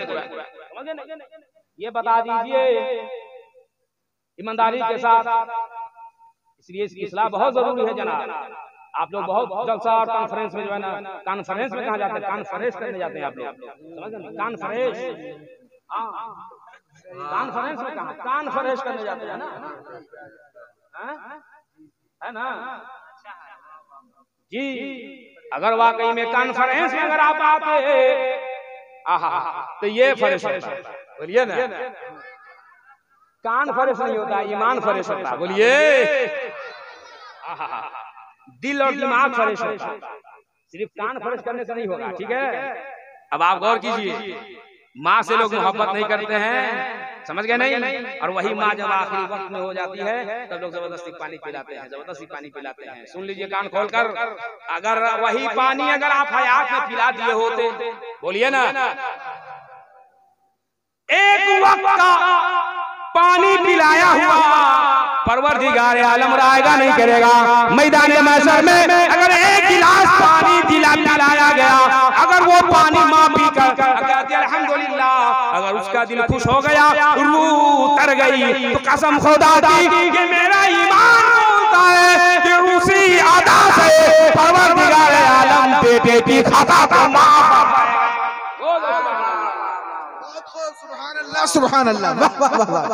Speaker 1: ये बता दीजिए ईमानदारी के साथ, इसलिए इसकी इस्लाह बहुत जरूरी है जनाब। आप लोग बहुत जलसा और कॉन्फ्रेंस में जो है ना, कॉन्फ्रेंस में कहाँ जाते हैं, कॉन्फ्रेंस करने जाते हैं आप लोग, समझ रहे? कॉन्फ्रेंस, हाँ कॉन्फ्रेंस में कहाँ, कॉन्फ्रेंस करने जाते हैं ना, है ना जी। अगर वाकई में कॉन्फ्रेंस में अगर आप आते तो ये फर्ज होता, बोलिए ना, कॉन्फ्रेंस नहीं होता, ईमान फर्ज होता, बोलिए, दिल और दिमाग फर्ज होता, सिर्फ कान फर्ज करने से नहीं होगा, ठीक है। अब आप गौर कीजिए, माँ से लोग मोहब्बत नहीं करते हैं, समझ गए नहीं, और वही माँ जब आखिरी वक्त में हो जाती है तब लोग जबरदस्ती पानी पिलाते हैं, जबरदस्ती पानी पिलाते हैं। सुन लीजिए कान खोलकर, अगर वही पानी अगर आप हयात में पिला दिए होते, बोलिए ना, एक वक्त का पानी पिलाया हुआ परवरदिगार आलम रायगा नहीं करेगा। मैदान महशर में अगर एक गिलास पानी पिलाया गया, अगर वो पानी माँ पीकर कहती अल्हम्दुलिल्लाह, अगर उसका दिल खुश हो गया, रूह उतर गई, तो कसम खुदा की कि मेरा ईमान बोलता है कि उसी अदा से परवरदिगार आलम बेटे की खाता को माफ कर।
Speaker 2: सुभान अल्लाह, वाह वाह वाह,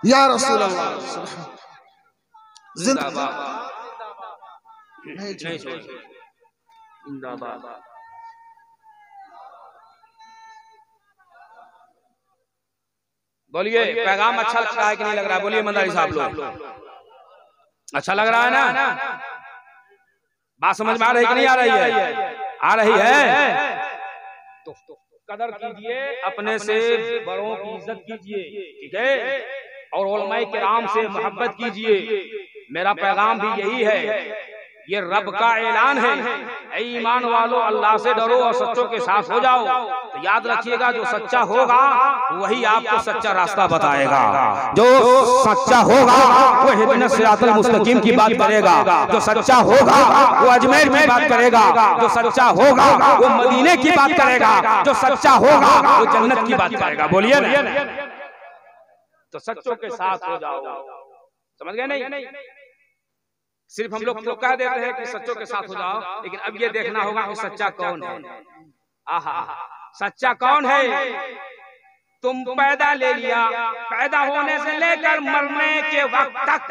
Speaker 2: या रसूल अल्लाह, जिंदाबाद, नहीं छोड़, जिंदाबाद।
Speaker 1: बोलिए पैगाम अच्छा लग रहा है कि नहीं लग रहा है? बोलिए मंदारी साहब लोग, अच्छा लग रहा है ना? बात समझ में आ रही कि नहीं आ रही है? आ रही है तो कदर कीजिए, अपने से बड़ों की इज्जत कीजिए, ठीक है, और उलमाए किराम से मोहब्बत कीजिए। मेरा पैगाम भी यही है, ये रब का ऐलान है, ऐ ईमान वालों अल्लाह से डरो और सच्चों के साथ हो जाओ। तो याद रखिएगा, जो सच्चा होगा वही आपको सच्चा रास्ता बताएगा, जो सच्चा होगा वो हिदना सिरातल मुस्तकीम की बात करेगा, जो सच्चा होगा वो अजमेर की बात करेगा, जो सच्चा होगा वो मदीने की बात करेगा, जो सच्चा होगा वो जन्नत की बात करेगा। बोलिए ना, तो सच्चों के साथ हो जाओ, समझ गए नहीं? सिर्फ हम लोग तो कह देते हैं कि सच्चों के साथ हो जाओ, लेकिन अब ये देखना होगा कि सच्चा कौन है। आहा, सच्चा कौन है? तुम पैदा ले लिया, पैदा होने से लेकर मरने के वक्त तक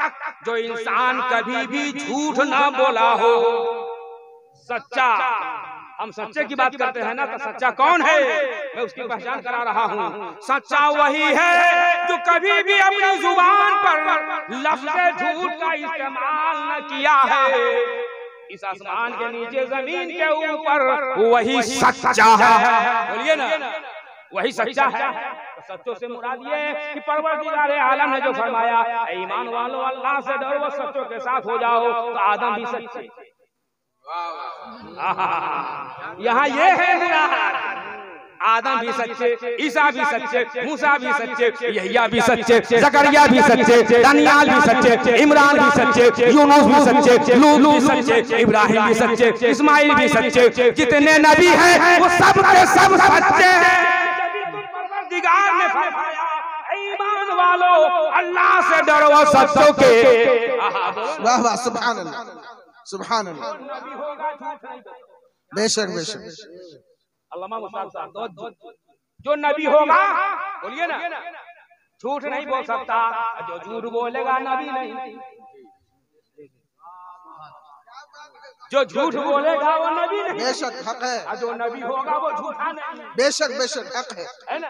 Speaker 1: जो इंसान कभी भी झूठ ना बोला हो, सच्चा। हम सच्चे की बात करते हैं ना, तो सच्चा कौन है? मैं उसकी पहचान करा रहा हूँ। सच्चा वही है जो कभी भी अपनी जुबान पर लफ्ज़ झूठ का इस्तेमाल न किया है। इस आसमान के नीचे जमीन के ऊपर वही सच्चा है। बोलिए ना, वही सच्चा है। तो सच्चों से मुराद ये कि परवरदिगार आलम ने जो फरमाया, ईमान वालों अल्लाह से डरो, सच्चों के साथ हो जाओ, तो आदम भी सच्चे। यहाँ ये है मुराद, आदम भी सच्चे, ईसा भी सच्चे, मूसा भी सच्चे, यहिया भी सच्चे, जकरिया भी सच्चे, दानियाल भी सच्चे, इमरान भी सच्चे, यूनुस भी सच्चे, लूत भी सच्चे, इब्राहिम भी सच्चे, इस्माइल भी सच्चे। जितने नबी हैं वो सब के सब सच्चे। परवरदिगार ने फरमाया, ईमान वालों अल्लाह से डरो, सच्चों के।
Speaker 2: वाह वाह, सुभान अल्लाह, सुभान अल्लाह, बेशक बेशक।
Speaker 1: अल्लामा मुश्ताक साहब, जो नबी होगा, बोलिए ना, झूठ नहीं बोल सकता, जो झूठ बोलेगा नबी नहीं। जो झूठ बोलेगा वो नबी नहीं,
Speaker 2: बेशक हक है।
Speaker 1: जो नबी होगा वो झूठा नहीं,
Speaker 2: बेशक बेशक हक है
Speaker 1: ना?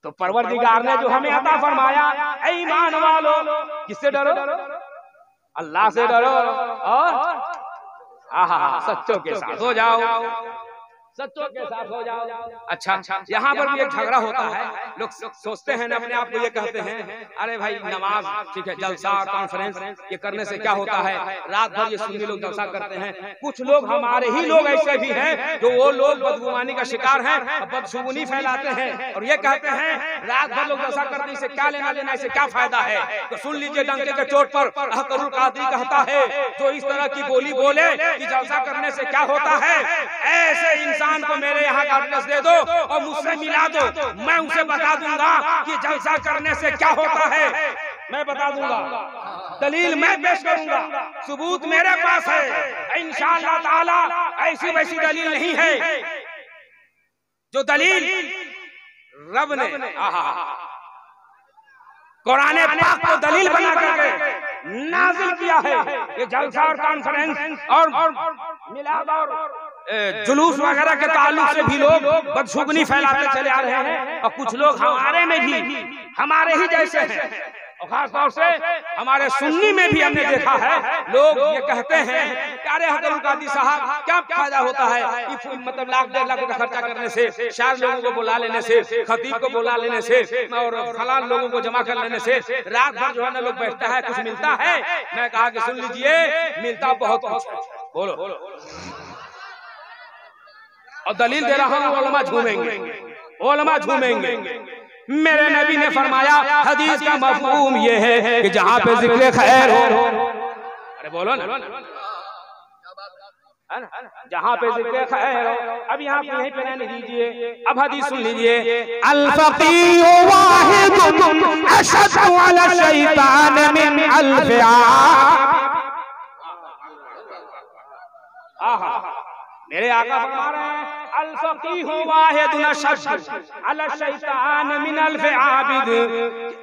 Speaker 1: तो परवरदिगार ने जो हमें अता फरमाया, ऐ ईमान वालों, किससे डरो? अल्लाह से डरो, और सच्चों के साथ हो जाओ, सच्चों के साथ हो जाओ। अच्छा, यहाँ पर भी एक झगड़ा होता है। लोग सोचते हैं ना, अपने आप को ये कहते हैं, अरे भाई नमाज ठीक है, जलसा कॉन्फ्रेंस ये करने से क्या होता है? रात भर ये सुन्नी लोग जलसा करते हैं। कुछ लोग हमारे ही लोग ऐसे भी हैं जो वो लोग बदगुमानी का शिकार हैं, बदशुगुनी फैलाते हैं और ये कहते हैं रात भर लोग जलसा करने से क्या लेना देना, इससे क्या फायदा है? तो सुन लीजिए, डंके के चोट पर अहकरुल कादरी कहता है, जो इस तरह की बोली बोले कि जलसा करने से क्या होता है, ऐसे इंसान को मेरे यहाँ का एड्रेस दे दो और मुझसे मिला दो, मैं उसे बता दूंगा कि जलसा करने से क्या होता है। मैं बता दूंगा, दलील मैं पेश करूंगा, सबूत मेरे पास है इंशाअल्लाह ताला। ऐसी वैसी दलील नहीं है, जो दलील रब ने कुरान पाक को दलील बना करके नाजिल किया है। ये जलसा और कॉन्फ्रेंस और मिलाद और जुलूस वगैरह के ताल्लुक से भी लोग बदशुगनी फैलाते चले आ रहे हैं, और कुछ लोग हमारे में भी हमारे ही जैसे हैं, और खास तौर से हमारे सुन्नी में भी हमने देखा है लोग ये कहते हैं कि अरे हजरत कादी साहब क्या फायदा होता है, मतलब लाख 1.5 लाख का खर्चा करने से, 4 लोगों को बुला लेने से, खतीब को बुला लेने से और फलान लोगों को जमा कर लेने से रात भर जो है ना लोग बैठता है, कुछ मिलता है? मैं कहा कि सुन लीजिए, मिलता बहुत कुछ। बोलो, और दलील दे रहा हूँ, उलमा झूमेंगे, उलमा झूमेंगे। मेरे नबी ने फरमाया, हदीस का मफहूम ये है कि जहाँ पे जिक्र खैर हो, अरे बोलो ना, जहाँ पे जिक्र खैर हो। अब यहाँ पे यहीं पे रहने दीजिए, अब हदीस सुन लीजिए। अल फकीह वाहिदुन अशद्दु अला शैतान मिन अल्फ आब। मेरे आका फरमा रहे हैं, अल फकीह वाहिदुन अशद्दु अला शैतान मिन अल्फ आबिद।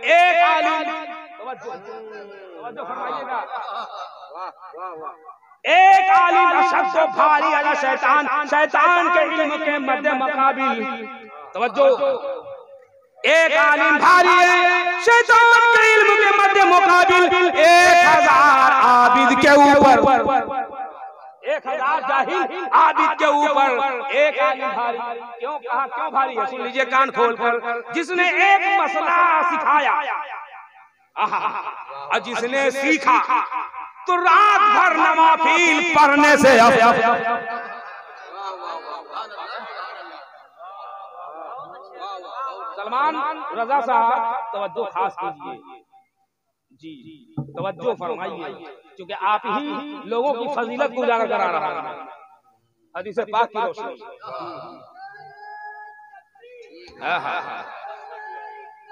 Speaker 1: एक आलिम, तवज्जो फरमाइएगा, एक आलिम अशद्दु भारी अला शैतान, शैतान के इल्म के मद्दे मुकाबिल, तवज्जो, एक आलिम भारी है शैतान के इल्म के मद्दे मुकाबिल 1000 आबिद के ऊपर, 1000 जाहिल आबिद के ऊपर एक आलिम भारी। क्यों कहा, क्यों भारी है? सुन लीजिए कान खोल कर। जिसने एक मसला सिखाया, और जिसने सीखा तो रात भर नवाफिल पढ़ने से सलमान रजा साहब तवज्जो खास कीजिए जी, तवज्जो फरमाइए, क्योंकि आप ही लोगों की फजीलत को उजागर करा रहा है हदीस पाक की रोशनी।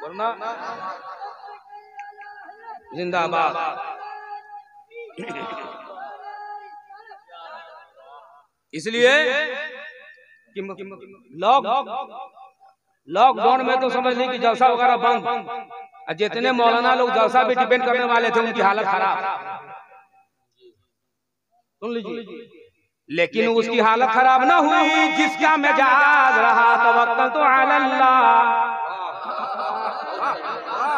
Speaker 1: वरना जिंदाबाद। इसलिए लॉकडाउन में तो समझ ली कि जलसा वगैरह बंद, जितने मौलाना लोग जलसा भी डिपेंड करने वाले थे उनकी हालत खराब, सुन लीजिए। लेकिन उसकी हालत खराब ना हुई जिसका मिजाज रहा तवक्कल तो अल्लाह।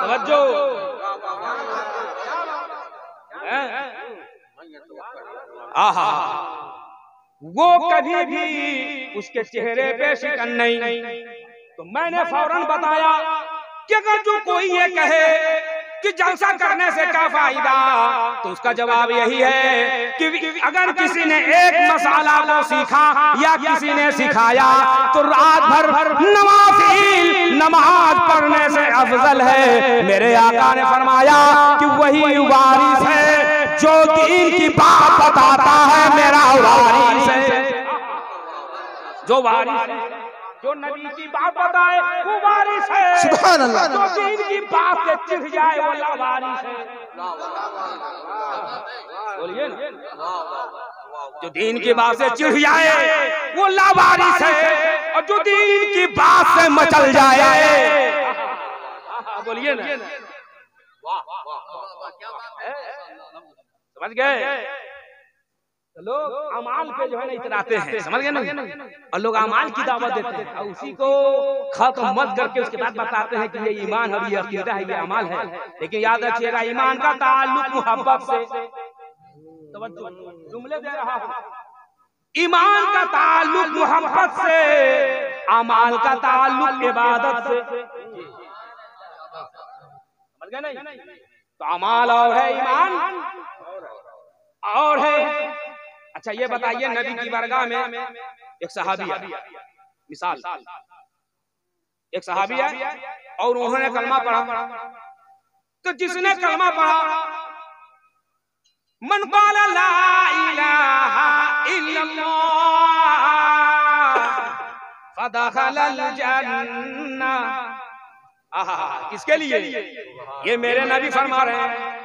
Speaker 1: तवज्जो, आहा, वो कभी भी उसके चेहरे पे शिकन नहीं। तो मैंने फौरन बताया कि अगर जो कोई ये कहे कि जलसा करने से क्या फायदा, तो उसका जवाब यही है कि अगर किसी ने एक मसाला को सीखा या किसी ने सिखाया तो रात भर नवाफिल नमाज पढ़ने से अफजल है। मेरे आका ने फरमाया कि वही वारिस है जो दीन की बात बताता है, मेरा वारिस है। जो वारिस है, जो नबी की बात बताए वो वारिस है।
Speaker 2: सुभान अल्लाह।
Speaker 1: जो दीन की बात से चिढ़ जाए वो लावारिस है। बोलिए ना, जो दीन की बात से चिढ़ जाए वो लावारिस है, और जो दीन की बात से मचल जाए, बोलिए ना, समझ गए? लोग अमाल पे जो है ना इतराते हैं, समझ गए ना, और लोग अमाल की दावत देते हैं और उसी को खत्म मत करके उसके बाद बताते हैं कि ये ईमान है, ये अकीदा है, ये अमाल है। लेकिन याद रखिएगा, ईमान का ताल्लुक मोहब्बत से, जुमले दे रहा हूं, ईमान का ताल्लुक मोहब्बत से, अमाल का ताल्लुक इबादत से, समझ गए नहीं? तो अमाल और है, ईमान और है। अच्छा ये बताइए, नबी की बारगाह में एक सहाबी है, मिसाल एक सहाबी है और उन्होंने कलमा पढ़ा। तो जिसने कलमा पढ़ा, मन क़ाला ला इलाहा इल्लल्लाह फदखलल जन्नह। किसके लिए? ये मेरे नबी फरमा रहे हैं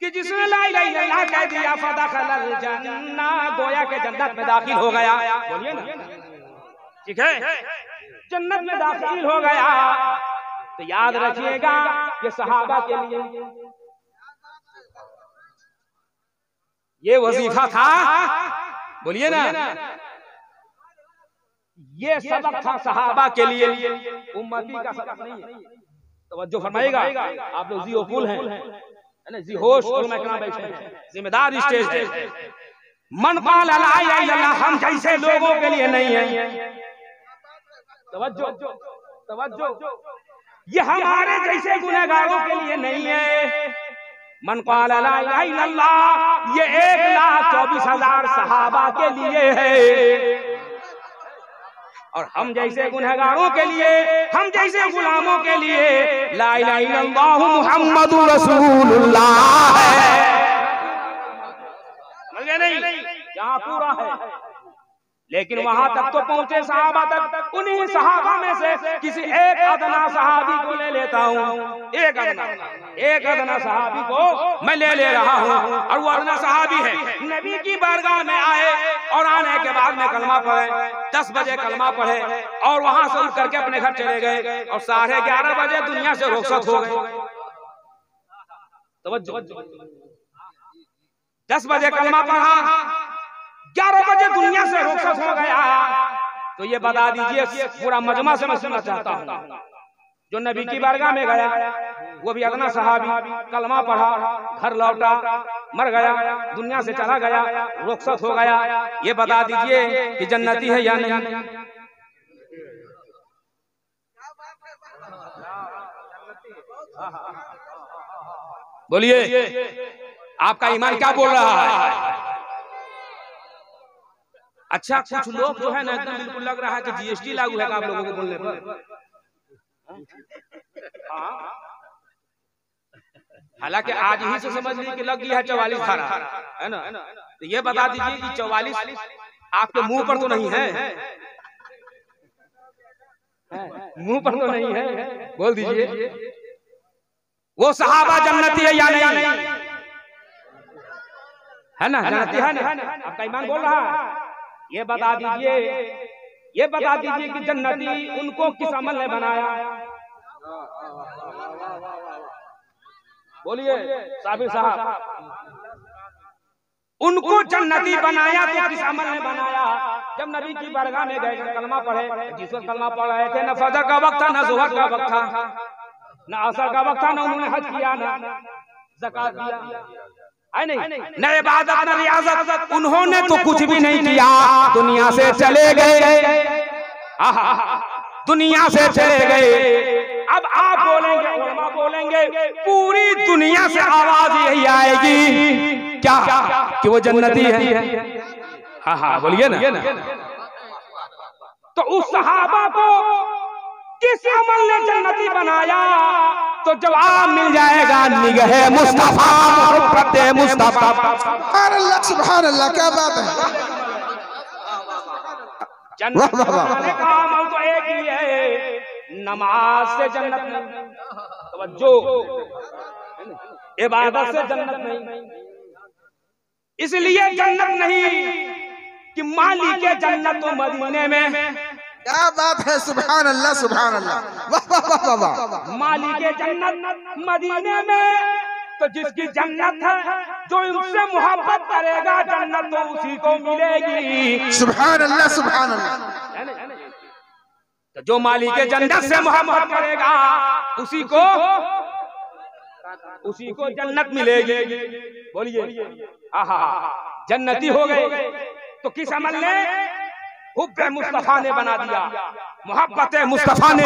Speaker 1: कि जिसने ला इलाहा इल्लल्लाह कह दिया फदखलल जन्नह, गोया के जन्नत में दाखिल हो गया। बोलिए ना, ठीक है, जन्नत में दाखिल हो गया। तो याद रखिएगा, ये सहाबा के लिए, ये वजीफा था, बोलिए ना, ये सबक था सहाबा के लिए, उम्मती का सबक नहीं है। तवज्जो फरमाइएगा, आप लोग जी ओकुल हैं, है ना, जी होश उलमा किराम बैठे हैं, जिम्मेदार स्टेज है। मन क़ाल ला इलाहा इल्लल्लाह हम जैसे लोगों के लिए नहीं है। तवज्जो तवज्जो, ये हमारे जैसे गुनहगारों के लिए नहीं है। मन क़ाल ला इलाहा इल्लल्लाह ये 1,24,000 सहाबा के लिए है, और हम जैसे गुनहगारों के लिए, हम जैसे गुलामों के लिए ला इलाहा इल्लल्लाह मुहम्मदुर रसूलुल्लाह है। समझ गए नहीं? यहाँ पूरा है, लेकिन वहां तक तो पहुंचे सहाबा तक। उन्हीं सहाबा में से किसी एक अदना सहाबी को ले लेता हूँ, एक अदना सहाबी को मैं ले रहा हूँ, और वो अदना सहाबी है, नबी की बारगाह में आए और आने के बाद में कलमा पढ़े, 10 बजे कलमा पढ़े और वहां से उठ करके अपने घर चले गए, और 11:30 बजे दुनिया से रुखसत हो गए। तवज्जो, 10 बजे कलमा पढ़ा, 11 बजे दुनिया से रुखसत हो गया। तो ये बता दीजिए, पूरा मजमा से मैं सुनना चाहता हूँ, जो नबी की बारगाह में गया वो भी अदना सहाबी, कलमा पढ़ा, घर लौटा, मर गया, दुनिया से चला गया, रुखसत हो गया, ये बता दीजिए कि जन्नती है या नहीं? बोलिए, आपका ईमान क्या बोल रहा है? अच्छा, कुछ लोग जो है ना एकदम बिल्कुल लग रहा है कि जीएसटी लागू है आप लोगों को बोलने पर। हालांकि आज ही से समझ ली कि लग गया है 44 धारा, है ना। तो ये बता दीजिए कि 44 आपके मुंह पर तो नहीं है? मुंह पर तो नहीं है, बोल दीजिए। वो सहाबा जन्नती है या नहीं? है ना, जन्नती है ना? आपका ईमान बोल रहा है? ये बता दीजिए कि जन्नती उनको किस अमल ने बनाया? बोलिए साबिर साहब, उनको जन्नती बनाया तो किस अमल ने बनाया? जब नबी की बारगाह में गए, कलमा पढ़े, जिस वक्त कलमा पढ़ रहे थे, न फजर का वक्त था, न ज़ुहर का वक्त था, न असर का वक्त था, न उन्होंने हज किया, न ज़कात दिया, है नहीं, न इबादत न रियाजत, उन्होंने तो कुछ भी नहीं किया, दुनिया से चले गए, दुनिया से चले गए। अब आप बोलेंगे, उलमा बोलेंगे, पूरी दुनिया से आवाज यही आएगी क्या कि वो जन्नती है? हाँ बोलिए ना। तो उस सहाबा को किस अमल ने जन्नती बनाया? तो जवाब मिल जाएगा, निगहे मुस्तफा, मोहब्बते मुस्तफा।
Speaker 2: सुभान अल्लाह, क्या बात है।
Speaker 1: जन्नत बनाने का अमल तो एक ही है, नमाज से जन्नत नहीं, तवज्जो, इबादत से जन्नत नहीं। इसलिए जन्नत नहीं कि मालिक के जन्नत तो मदीने में।
Speaker 2: क्या बात है, सुभान अल्लाह, सुभान अल्लाह, वाह वाह वाह वाह।
Speaker 1: मालिक जन्नत मदीने में, तो जिसकी जन्नत है, जो उनसे मोहब्बत करेगा, जन्नत तो उसी को मिलेगी।
Speaker 2: सुभान अल्लाह, सुभान अल्लाह।
Speaker 1: तो जो मालिक जन्नत से मोहब्बत करेगा, उसी को जन्नत मिलेगी। बोलिए, जन्नती हो गए तो किस अमल ने? हुब्बे मुस्तफा ने बना दिया, मोहब्बत मुस्तफा ने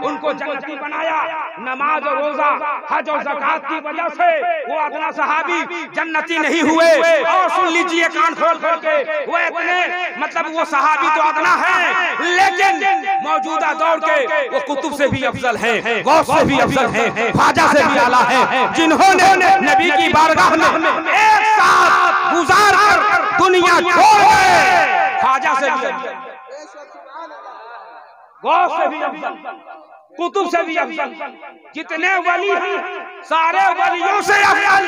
Speaker 1: उनको जन्नती बनाया। नमाज और रोजा, हज और ज़कात की वजह से वो अदना सहाबी जन्नती नहीं हुए। और सुन लीजिए कान खोल खोल के, वो इतने मतलब वो सहाबी तो अदना है, लेकिन मौजूदा दौर के वो कुतुब से भी अफजल हैं, गौस से भी अफजल हैं, ख्वाजा से भी आला हैं, जिन्होंने नबी की बारगाह में एक साथ गुजार कर दुनिया छोड़ गए। ख्वाजा से भी अफजल, गौस से भी अफजल, कुतुब से भी अफजल, जितने वली हैं सारे वलियों से अफजल,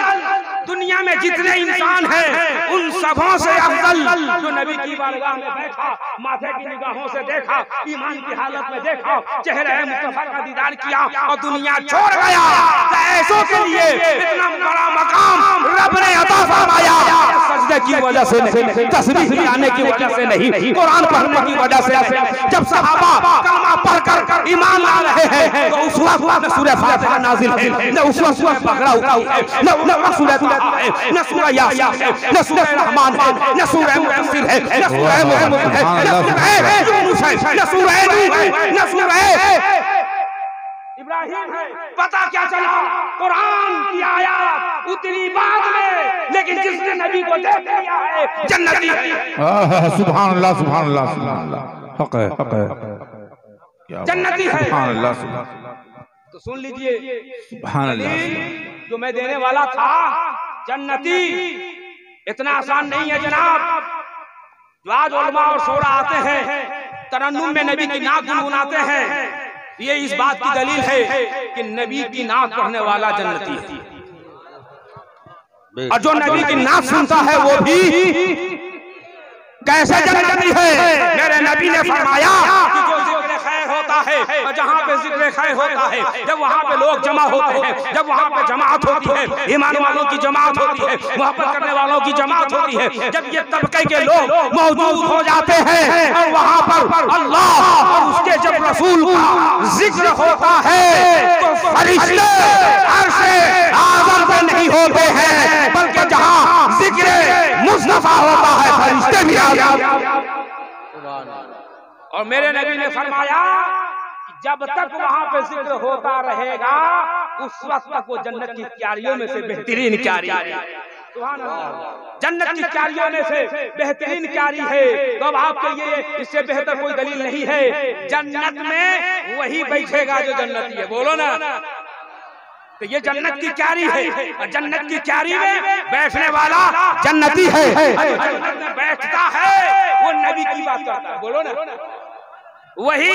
Speaker 1: दुनिया में जितने इंसान हैं उन सबों से अफजल। जो नबी की बारगाह में बैठा, माथे की निगाहों से देखा, ईमान की हालत में देखा, चेहरे मुस्तफा का दीदार किया और दुनिया छोड़ गया। ऐसों के लिए इतना बड़ा मकाम रब ने अता फरमाया, सजदे की वजह से नहीं, तस्बीह गाने की वजह से नहीं, कुरान पढ़ने की वजह से। जब सहाबा कलमा पढ़कर ईमान ला रहे हैं तो उस वक्त न सूरह फातिहा नाज़िल है, न उस वक्त बकरा उतरी है, न सूरह तौबा है, न सूरह यासीन है, न सूरह रहमान है, न सूरह मुदस्सिर है, न सूरह मुहम्मद है, न सूरह यूनुस है, न सूरह नूह है, न सूरह इब्राहिम है। पता क्या चला? कुरान की आयत उतरी बाद में, लेकिन जिसने नबी को देख लिया है जन्नती है।
Speaker 4: सुभान अल्लाह, सुभान अल्लाह, सुभान अल्लाह, हक है, हक है,
Speaker 1: जन्नती है।
Speaker 4: सुभान अल्लाह, सुभान अल्लाह।
Speaker 1: तो सुन लीजिए,
Speaker 4: सुभान अल्लाह,
Speaker 1: जो मैं देने वाला था जन्नती, इतना आसान नहीं है जनाब। जो आज उलमा और शोरा आते हैं तरन्नुम में नबी की नात गुनगुनाते हैं, ये इस बात की दलील है कि नबी की नात पढ़ने वाला जन्नती है। और जो नबी की नात सुनता है वो भी कैसे जन्नती है? मेरे नबी ने फरमाया कि जो जिक्र खैर होता है और जहाँ पे जिक्र खैर होता है, जब वहाँ पे लोग जमा होते हैं, जब वहाँ पे जमात होती है, ईमान वालों की जमात होती है, मोहब्बत करने वालों की जमात होती है, जब ये तबके के लोग मौजूद हो जाते हैं और वहाँ पर अल्लाह और उसके जब रसूल का जिक्र होता है तो फरिश्ते अर्शे आज़म पे नहीं होते हैं, बल्कि जहाँ जिक्र मुस्तफा होता है फरिश्ते भी आ जाते हैं। और मेरे नबी ने फरमाया कि जब तक वहां पे जिक्र होता रहेगा उस वक्त तक वो जन्नत की क्यारियों में से बेहतरीन क्यारी है। सुभान अल्लाह, जन्नत की क्यारियों में से बेहतरीन क्यारी है। तो अब आपके लिए इससे बेहतर कोई दलील नहीं है। जन्नत में वही बैठेगा जो जन्नती है, बोलो ना। तो ये जन्नत की क्यारी है और जन्नत की क्यारी में बैठने वाला जन्नती है। जन्नत में बैठता है वो नबी की बात करता है, बोलो ना। वही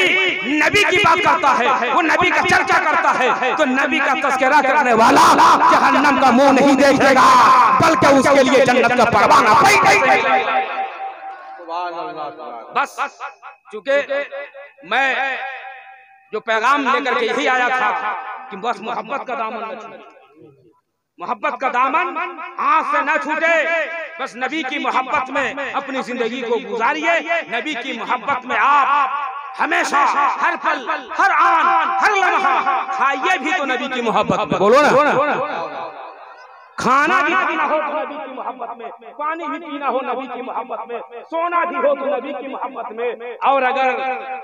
Speaker 1: नबी की बात करता है, वो नबी का चर्चा करता है। तो नबी का तस्करा करने वाला जहन्नम का मुंह नहीं देखेगा, बल्कि उसके लिए जन्नत का परवाना बस। चूंकि मैं जो पैगाम लेकर के यही आया था कि बस मोहब्बत का दामन न छूटे, मोहब्बत का दामन हाथ से न छूटे। बस नबी की मोहब्बत में अपनी जिंदगी को गुजारिए। नबी की मोहब्बत में आप हमेशा, हर पल, हर आन, हर लम्हा खाइए भी तो नबी की मोहब्बत में, बोलो ना। खाना भी पीना हो तो नबी की मोहब्बत में, पानी भी पीना हो नबी की मोहब्बत में, सोना भी हो तो नबी की मोहब्बत में, और अगर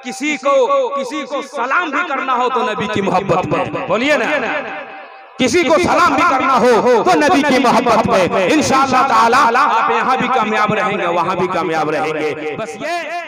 Speaker 1: किसी को सलाम भी करना हो तो नबी की मोहब्बत में, बोलिए ना। किसी को सलाम भी करना हो तो नबी की मोहब्बत में। इंशाअल्लाह ताला आप यहाँ भी कामयाब रहेंगे, वहाँ भी कामयाब रहेंगे। बस ये